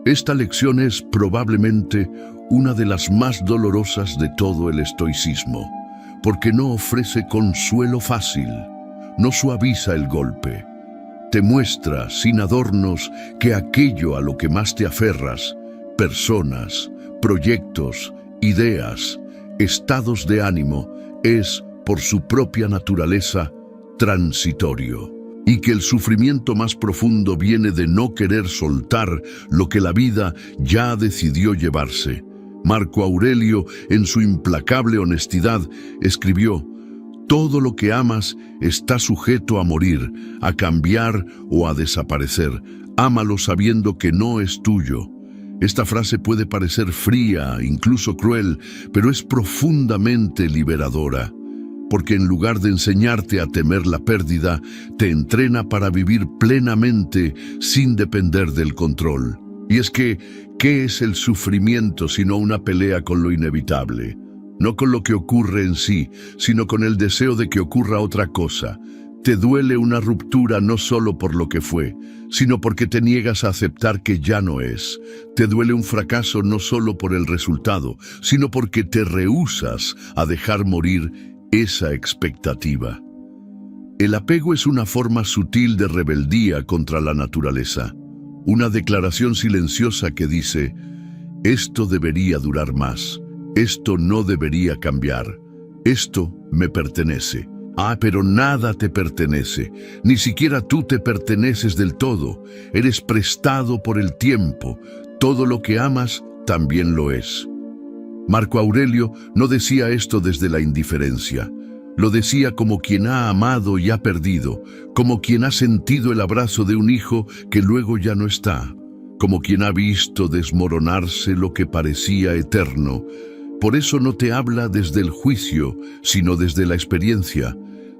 Esta lección es probablemente una de las más dolorosas de todo el estoicismo, porque no ofrece consuelo fácil, no suaviza el golpe. Te muestra, sin adornos, que aquello a lo que más te aferras, personas, proyectos, ideas, estados de ánimo, es, por su propia naturaleza, transitorio. Y que el sufrimiento más profundo viene de no querer soltar lo que la vida ya decidió llevarse. Marco Aurelio, en su implacable honestidad, escribió: todo lo que amas está sujeto a morir, a cambiar o a desaparecer. Ámalo sabiendo que no es tuyo. Esta frase puede parecer fría, incluso cruel, pero es profundamente liberadora. Porque en lugar de enseñarte a temer la pérdida, te entrena para vivir plenamente sin depender del control. Y es que, ¿qué es el sufrimiento sino una pelea con lo inevitable? No con lo que ocurre en sí, sino con el deseo de que ocurra otra cosa. Te duele una ruptura no solo por lo que fue, sino porque te niegas a aceptar que ya no es. Te duele un fracaso no solo por el resultado, sino porque te rehúsas a dejar morir esa expectativa. El apego es una forma sutil de rebeldía contra la naturaleza. Una declaración silenciosa que dice: esto debería durar más, esto no debería cambiar, esto me pertenece. Ah, pero nada te pertenece, ni siquiera tú te perteneces del todo, eres prestado por el tiempo, todo lo que amas también lo es. Marco Aurelio no decía esto desde la indiferencia, lo decía como quien ha amado y ha perdido, como quien ha sentido el abrazo de un hijo que luego ya no está, como quien ha visto desmoronarse lo que parecía eterno. Por eso no te habla desde el juicio, sino desde la experiencia,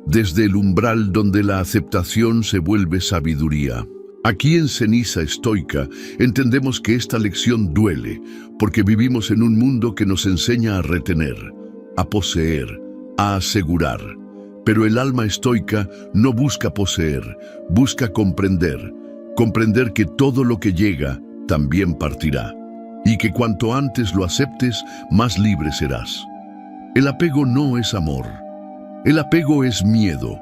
desde el umbral donde la aceptación se vuelve sabiduría. Aquí en Ceniza Estoica entendemos que esta lección duele, porque vivimos en un mundo que nos enseña a retener, a poseer, a asegurar. Pero el alma estoica no busca poseer, busca comprender, comprender que todo lo que llega también partirá, y que cuanto antes lo aceptes, más libre serás. El apego no es amor, el apego es miedo.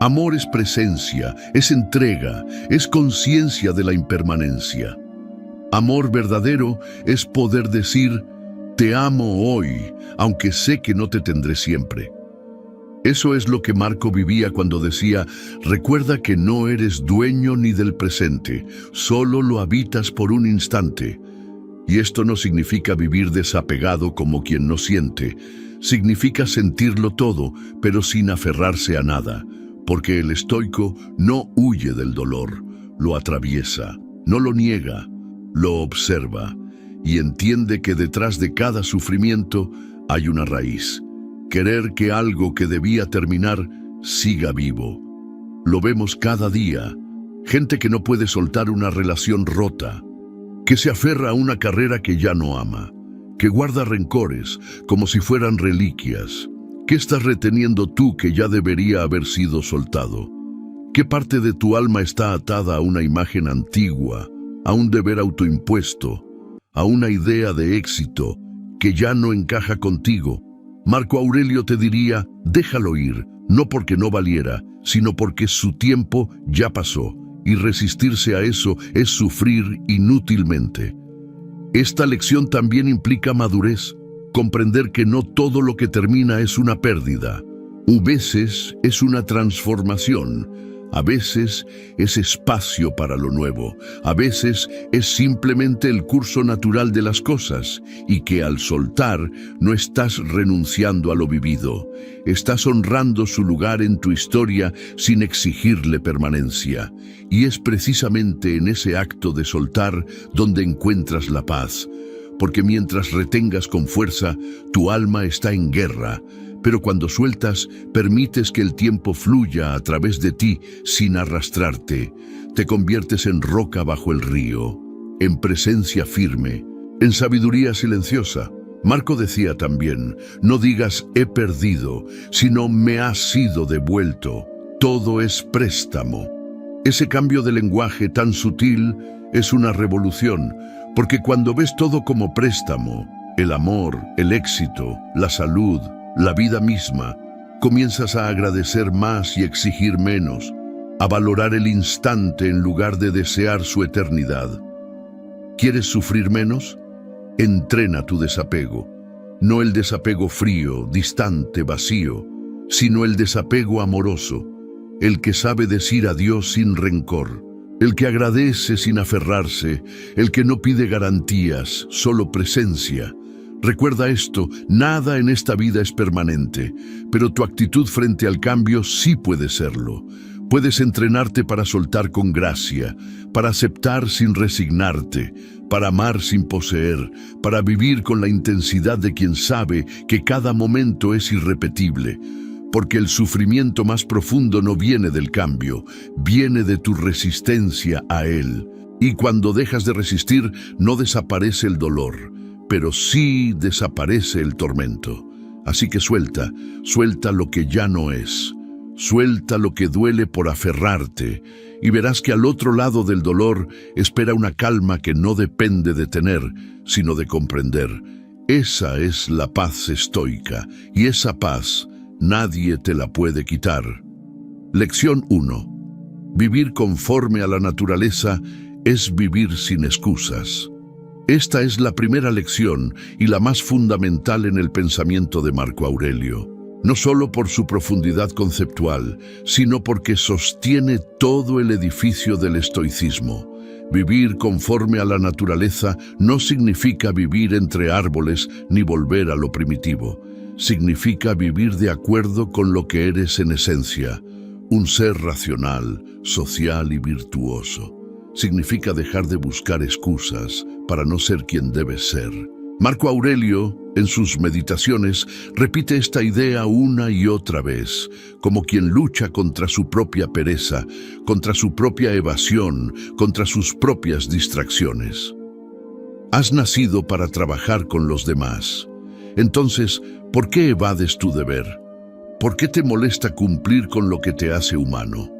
Amor es presencia, es entrega, es conciencia de la impermanencia. Amor verdadero es poder decir: te amo hoy, aunque sé que no te tendré siempre. Eso es lo que Marco vivía cuando decía: recuerda que no eres dueño ni del presente, solo lo habitas por un instante. Y esto no significa vivir desapegado como quien no siente, significa sentirlo todo, pero sin aferrarse a nada. Porque el estoico no huye del dolor, lo atraviesa, no lo niega, lo observa y entiende que detrás de cada sufrimiento hay una raíz. Querer que algo que debía terminar siga vivo. Lo vemos cada día. Gente que no puede soltar una relación rota, que se aferra a una carrera que ya no ama, que guarda rencores como si fueran reliquias. ¿Qué estás reteniendo tú que ya debería haber sido soltado? ¿Qué parte de tu alma está atada a una imagen antigua, a un deber autoimpuesto, a una idea de éxito que ya no encaja contigo? Marco Aurelio te diría: déjalo ir, no porque no valiera, sino porque su tiempo ya pasó, y resistirse a eso es sufrir inútilmente. Esta lección también implica madurez, comprender que no todo lo que termina es una pérdida. A veces es una transformación, a veces es espacio para lo nuevo, a veces es simplemente el curso natural de las cosas, y que al soltar no estás renunciando a lo vivido, estás honrando su lugar en tu historia sin exigirle permanencia. Y es precisamente en ese acto de soltar donde encuentras la paz, porque mientras retengas con fuerza, tu alma está en guerra. Pero cuando sueltas, permites que el tiempo fluya a través de ti sin arrastrarte. Te conviertes en roca bajo el río, en presencia firme, en sabiduría silenciosa. Marco decía también, no digas he perdido, sino me ha sido devuelto. Todo es préstamo. Ese cambio de lenguaje tan sutil es una revolución, porque cuando ves todo como préstamo, el amor, el éxito, la salud, la vida misma, comienzas a agradecer más y exigir menos, a valorar el instante en lugar de desear su eternidad. ¿Quieres sufrir menos? Entrena tu desapego. No el desapego frío, distante, vacío, sino el desapego amoroso, el que sabe decir adiós sin rencor, el que agradece sin aferrarse, el que no pide garantías, solo presencia. Recuerda esto, nada en esta vida es permanente, pero tu actitud frente al cambio sí puede serlo. Puedes entrenarte para soltar con gracia, para aceptar sin resignarte, para amar sin poseer, para vivir con la intensidad de quien sabe que cada momento es irrepetible. Porque el sufrimiento más profundo no viene del cambio, viene de tu resistencia a él. Y cuando dejas de resistir, no desaparece el dolor, pero sí desaparece el tormento. Así que suelta lo que ya no es. Suelta lo que duele por aferrarte, y verás que al otro lado del dolor espera una calma que no depende de tener, sino de comprender. Esa es la paz estoica, y esa paz nadie te la puede quitar. Lección 1. Vivir conforme a la naturaleza es vivir sin excusas. Esta es la primera lección y la más fundamental en el pensamiento de Marco Aurelio, no solo por su profundidad conceptual, sino porque sostiene todo el edificio del estoicismo. Vivir conforme a la naturaleza no significa vivir entre árboles ni volver a lo primitivo. Significa vivir de acuerdo con lo que eres en esencia, un ser racional, social y virtuoso. Significa dejar de buscar excusas para no ser quien debes ser. Marco Aurelio, en sus meditaciones, repite esta idea una y otra vez, como quien lucha contra su propia pereza, contra su propia evasión, contra sus propias distracciones. Has nacido para trabajar con los demás. Entonces, ¿por qué evades tu deber? ¿Por qué te molesta cumplir con lo que te hace humano?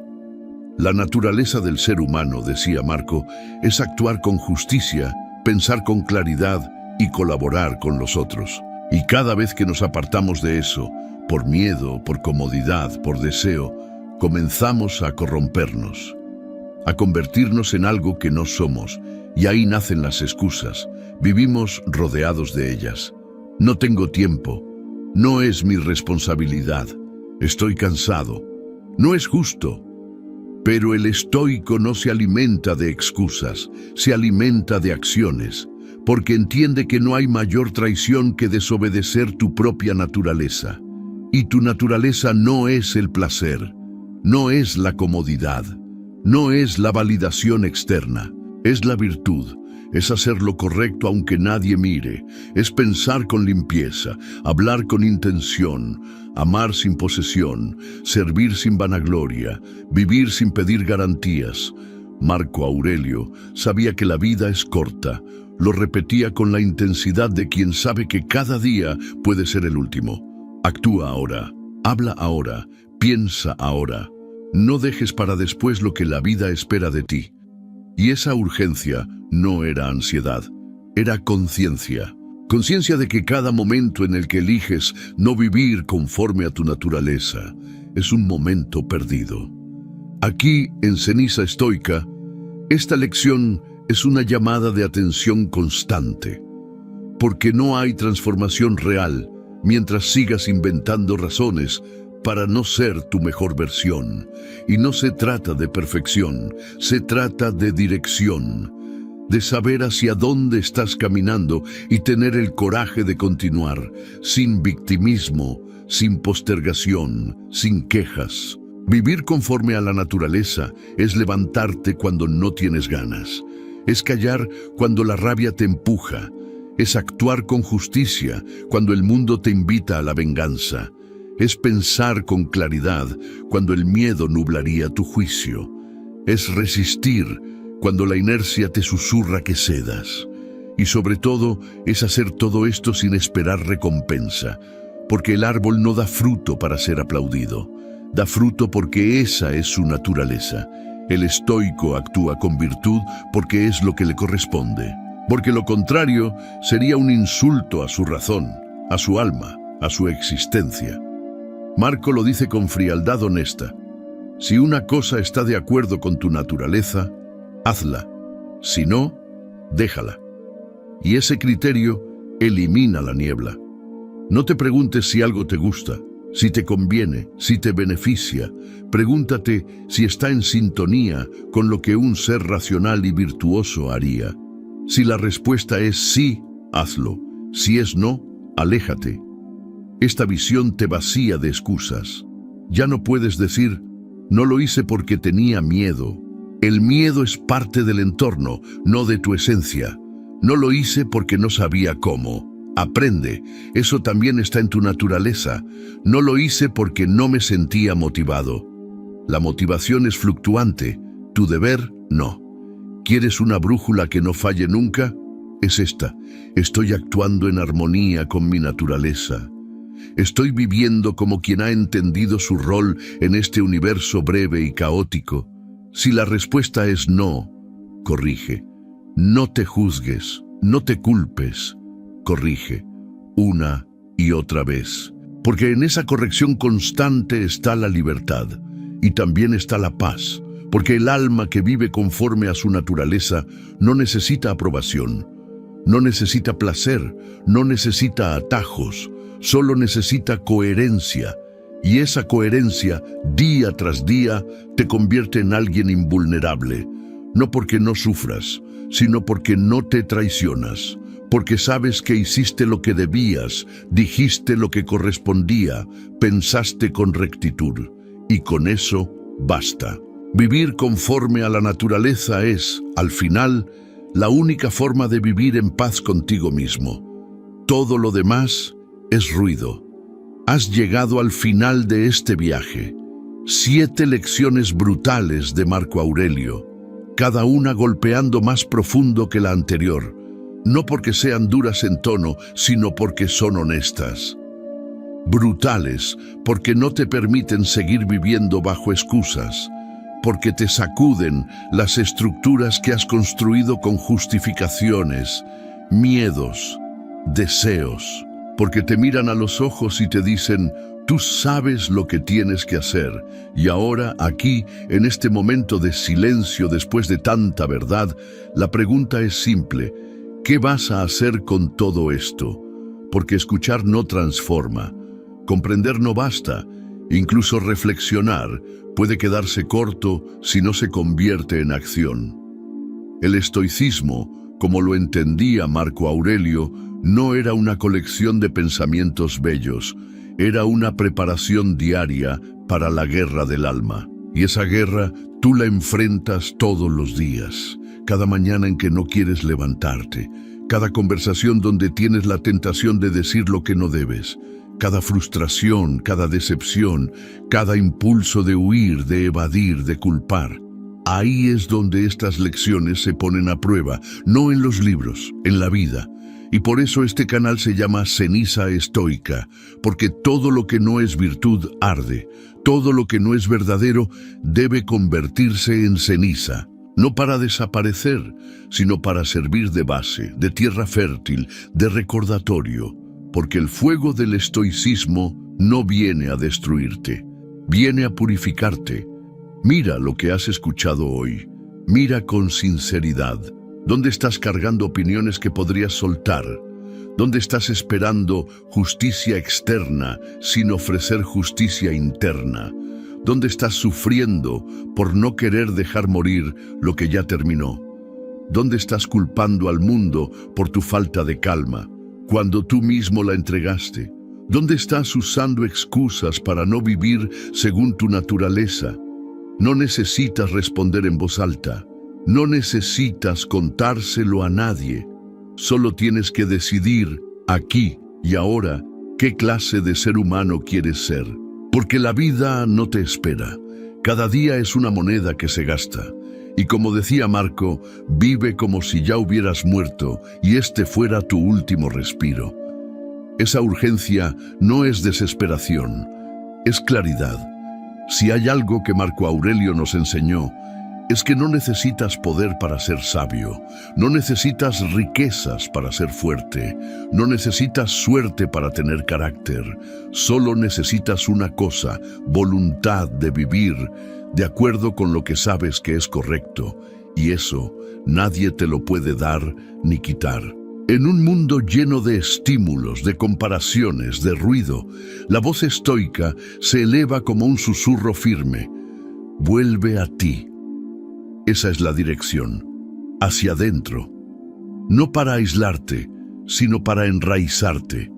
La naturaleza del ser humano, decía Marco, es actuar con justicia, pensar con claridad y colaborar con los otros. Y cada vez que nos apartamos de eso, por miedo, por comodidad, por deseo, comenzamos a corrompernos, a convertirnos en algo que no somos, y ahí nacen las excusas. Vivimos rodeados de ellas. No tengo tiempo, no es mi responsabilidad, estoy cansado, no es justo. Pero el estoico no se alimenta de excusas, se alimenta de acciones, porque entiende que no hay mayor traición que desobedecer tu propia naturaleza. Y tu naturaleza no es el placer, no es la comodidad, no es la validación externa, es la virtud. Es hacer lo correcto aunque nadie mire, es pensar con limpieza, hablar con intención, amar sin posesión, servir sin vanagloria, vivir sin pedir garantías. Marco Aurelio sabía que la vida es corta, lo repetía con la intensidad de quien sabe que cada día puede ser el último. Actúa ahora, habla ahora, piensa ahora. No dejes para después lo que la vida espera de ti. Y esa urgencia no era ansiedad, era conciencia. Conciencia de que cada momento en el que eliges no vivir conforme a tu naturaleza es un momento perdido. Aquí, en Ceniza Estoica, esta lección es una llamada de atención constante. porque no hay transformación real mientras sigas inventando razones para no ser tu mejor versión. Y no se trata de perfección, se trata de dirección, de saber hacia dónde estás caminando y tener el coraje de continuar, sin victimismo, sin postergación, sin quejas. Vivir conforme a la naturaleza es levantarte cuando no tienes ganas, es callar cuando la rabia te empuja, es actuar con justicia cuando el mundo te invita a la venganza, es pensar con claridad cuando el miedo nublaría tu juicio, es resistir cuando la inercia te susurra que cedas. Y sobre todo, es hacer todo esto sin esperar recompensa, porque el árbol no da fruto para ser aplaudido, da fruto porque esa es su naturaleza. El estoico actúa con virtud porque es lo que le corresponde, porque lo contrario sería un insulto a su razón, a su alma, a su existencia. Marco lo dice con frialdad honesta: si una cosa está de acuerdo con tu naturaleza, hazla, si no, déjala. Y ese criterio elimina la niebla. No te preguntes si algo te gusta, si te conviene, si te beneficia. Pregúntate si está en sintonía con lo que un ser racional y virtuoso haría. Si la respuesta es sí, hazlo. Si es no, aléjate. Esta visión te vacía de excusas. Ya no puedes decir, no lo hice porque tenía miedo. El miedo es parte del entorno, no de tu esencia. No lo hice porque no sabía cómo. Aprende, eso también está en tu naturaleza. No lo hice porque no me sentía motivado. La motivación es fluctuante, tu deber no. ¿Quieres una brújula que no falle nunca? Es esta: estoy actuando en armonía con mi naturaleza. Estoy viviendo como quien ha entendido su rol en este universo breve y caótico. Si la respuesta es no, corrige. No te juzgues, no te culpes. Corrige, una y otra vez. Porque en esa corrección constante está la libertad y también está la paz. Porque el alma que vive conforme a su naturaleza no necesita aprobación, no necesita placer, no necesita atajos, solo necesita coherencia. Y esa coherencia, día tras día, te convierte en alguien invulnerable. No porque no sufras, sino porque no te traicionas. Porque sabes que hiciste lo que debías, dijiste lo que correspondía, pensaste con rectitud. Y con eso, basta. Vivir conforme a la naturaleza es, al final, la única forma de vivir en paz contigo mismo. Todo lo demás es ruido. Has llegado al final de este viaje. 7 lecciones brutales de Marco Aurelio, cada una golpeando más profundo que la anterior, no porque sean duras en tono, sino porque son honestas. Brutales, porque no te permiten seguir viviendo bajo excusas, porque te sacuden las estructuras que has construido con justificaciones, miedos, deseos, porque te miran a los ojos y te dicen, tú sabes lo que tienes que hacer, y ahora, aquí, en este momento de silencio después de tanta verdad, la pregunta es simple: ¿qué vas a hacer con todo esto? Porque escuchar no transforma, comprender no basta, incluso reflexionar puede quedarse corto si no se convierte en acción. El estoicismo, como lo entendía Marco Aurelio, no era una colección de pensamientos bellos, era una preparación diaria para la guerra del alma. Y esa guerra tú la enfrentas todos los días, cada mañana en que no quieres levantarte, cada conversación donde tienes la tentación de decir lo que no debes, cada frustración, cada decepción, cada impulso de huir, de evadir, de culpar. Ahí es donde estas lecciones se ponen a prueba, no en los libros, en la vida. Y por eso este canal se llama Ceniza Estoica, porque todo lo que no es virtud arde, todo lo que no es verdadero debe convertirse en ceniza, no para desaparecer, sino para servir de base, de tierra fértil, de recordatorio, porque el fuego del estoicismo no viene a destruirte, viene a purificarte. Mira lo que has escuchado hoy, mira con sinceridad. ¿Dónde estás cargando opiniones que podrías soltar? ¿Dónde estás esperando justicia externa sin ofrecer justicia interna? ¿Dónde estás sufriendo por no querer dejar morir lo que ya terminó? ¿Dónde estás culpando al mundo por tu falta de calma, cuando tú mismo la entregaste? ¿Dónde estás usando excusas para no vivir según tu naturaleza? No necesitas responder en voz alta. No necesitas contárselo a nadie. Solo tienes que decidir, aquí y ahora, qué clase de ser humano quieres ser. Porque la vida no te espera. Cada día es una moneda que se gasta. Y como decía Marco, vive como si ya hubieras muerto y este fuera tu último respiro. Esa urgencia no es desesperación, es claridad. Si hay algo que Marco Aurelio nos enseñó, es que no necesitas poder para ser sabio, no necesitas riquezas para ser fuerte, no necesitas suerte para tener carácter, solo necesitas una cosa, voluntad de vivir de acuerdo con lo que sabes que es correcto, y eso nadie te lo puede dar ni quitar. En un mundo lleno de estímulos, de comparaciones, de ruido, la voz estoica se eleva como un susurro firme. Vuelve a ti. Esa es la dirección, hacia adentro. No para aislarte, sino para enraizarte.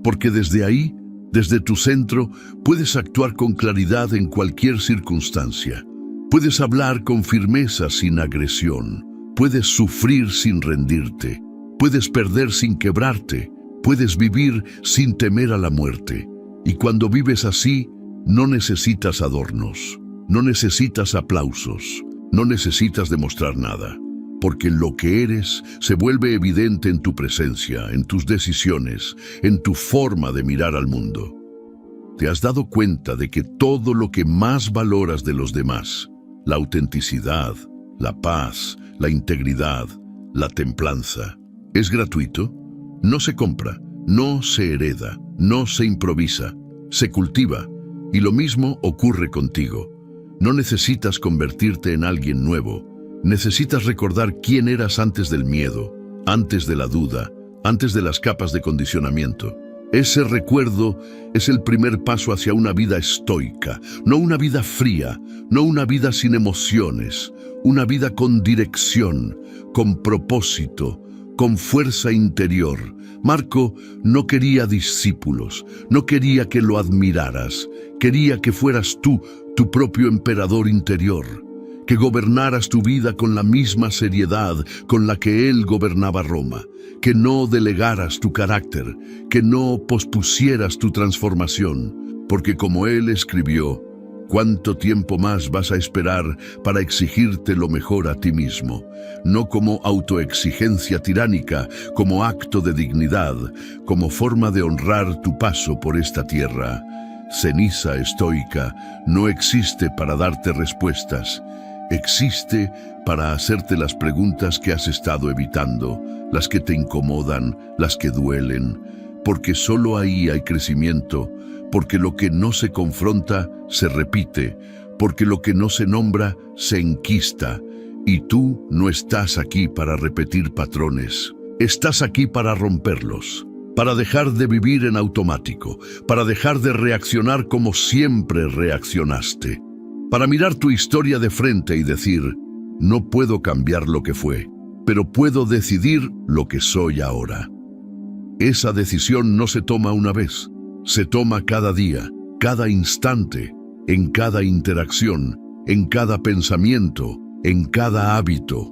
Porque desde ahí, desde tu centro, puedes actuar con claridad en cualquier circunstancia. Puedes hablar con firmeza sin agresión. Puedes sufrir sin rendirte. Puedes perder sin quebrarte. Puedes vivir sin temer a la muerte. Y cuando vives así, no necesitas adornos. No necesitas aplausos. No necesitas demostrar nada, porque lo que eres se vuelve evidente en tu presencia, en tus decisiones, en tu forma de mirar al mundo. ¿Te has dado cuenta de que todo lo que más valoras de los demás, la autenticidad, la paz, la integridad, la templanza, es gratuito? No se compra, no se hereda, no se improvisa, se cultiva, y lo mismo ocurre contigo. No necesitas convertirte en alguien nuevo. Necesitas recordar quién eras antes del miedo, antes de la duda, antes de las capas de condicionamiento. Ese recuerdo es el primer paso hacia una vida estoica, no una vida fría, no una vida sin emociones, una vida con dirección, con propósito, con fuerza interior. Marco no quería discípulos, no quería que lo admiraras, quería que fueras tú, tu propio emperador interior, que gobernaras tu vida con la misma seriedad con la que él gobernaba Roma, que no delegaras tu carácter, que no pospusieras tu transformación, porque como él escribió, ¿cuánto tiempo más vas a esperar para exigirte lo mejor a ti mismo? No como autoexigencia tiránica, como acto de dignidad, como forma de honrar tu paso por esta tierra. Ceniza estoica no existe para darte respuestas, existe para hacerte las preguntas que has estado evitando, las que te incomodan, las que duelen, porque solo ahí hay crecimiento, porque lo que no se confronta se repite, porque lo que no se nombra se enquista, y tú no estás aquí para repetir patrones, estás aquí para romperlos. Para dejar de vivir en automático, para dejar de reaccionar como siempre reaccionaste, para mirar tu historia de frente y decir, no puedo cambiar lo que fue, pero puedo decidir lo que soy ahora. Esa decisión no se toma una vez, se toma cada día, cada instante, en cada interacción, en cada pensamiento, en cada hábito.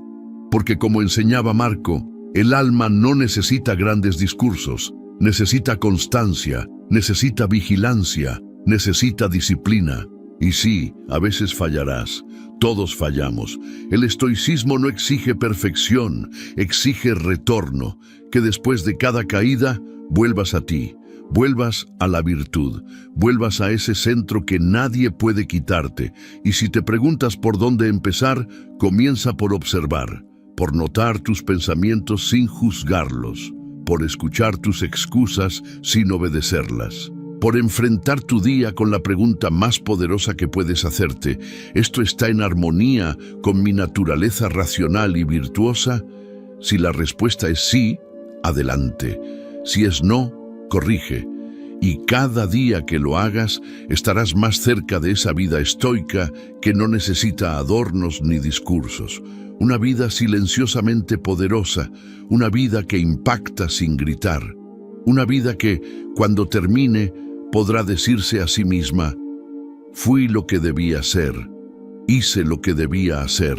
Porque como enseñaba Marco, el alma no necesita grandes discursos, necesita constancia, necesita vigilancia, necesita disciplina. Y sí, a veces fallarás, todos fallamos. El estoicismo no exige perfección, exige retorno, que después de cada caída vuelvas a ti, vuelvas a la virtud, vuelvas a ese centro que nadie puede quitarte. Y si te preguntas por dónde empezar, comienza por observar, por notar tus pensamientos sin juzgarlos, por escuchar tus excusas sin obedecerlas, por enfrentar tu día con la pregunta más poderosa que puedes hacerte. ¿Esto está en armonía con mi naturaleza racional y virtuosa? Si la respuesta es sí, adelante. Si es no, corrige. Y cada día que lo hagas, estarás más cerca de esa vida estoica que no necesita adornos ni discursos. Una vida silenciosamente poderosa, una vida que impacta sin gritar. Una vida que, cuando termine, podrá decirse a sí misma: fui lo que debía ser, hice lo que debía hacer,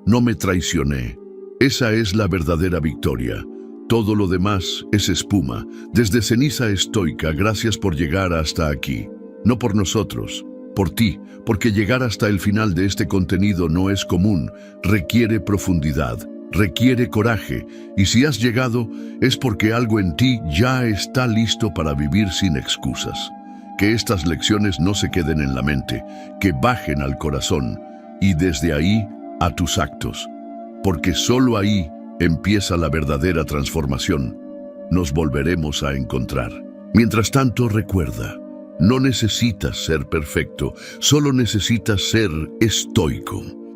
no me traicioné. Esa es la verdadera victoria. Todo lo demás es espuma. Desde Ceniza Estoica, gracias por llegar hasta aquí. No por nosotros, por ti, porque llegar hasta el final de este contenido no es común, requiere profundidad, requiere coraje, y si has llegado es porque algo en ti ya está listo para vivir sin excusas. Que estas lecciones no se queden en la mente, que bajen al corazón y desde ahí a tus actos, porque solo ahí empieza la verdadera transformación. Nos volveremos a encontrar. Mientras tanto, recuerda, no necesitas ser perfecto, solo necesitas ser estoico.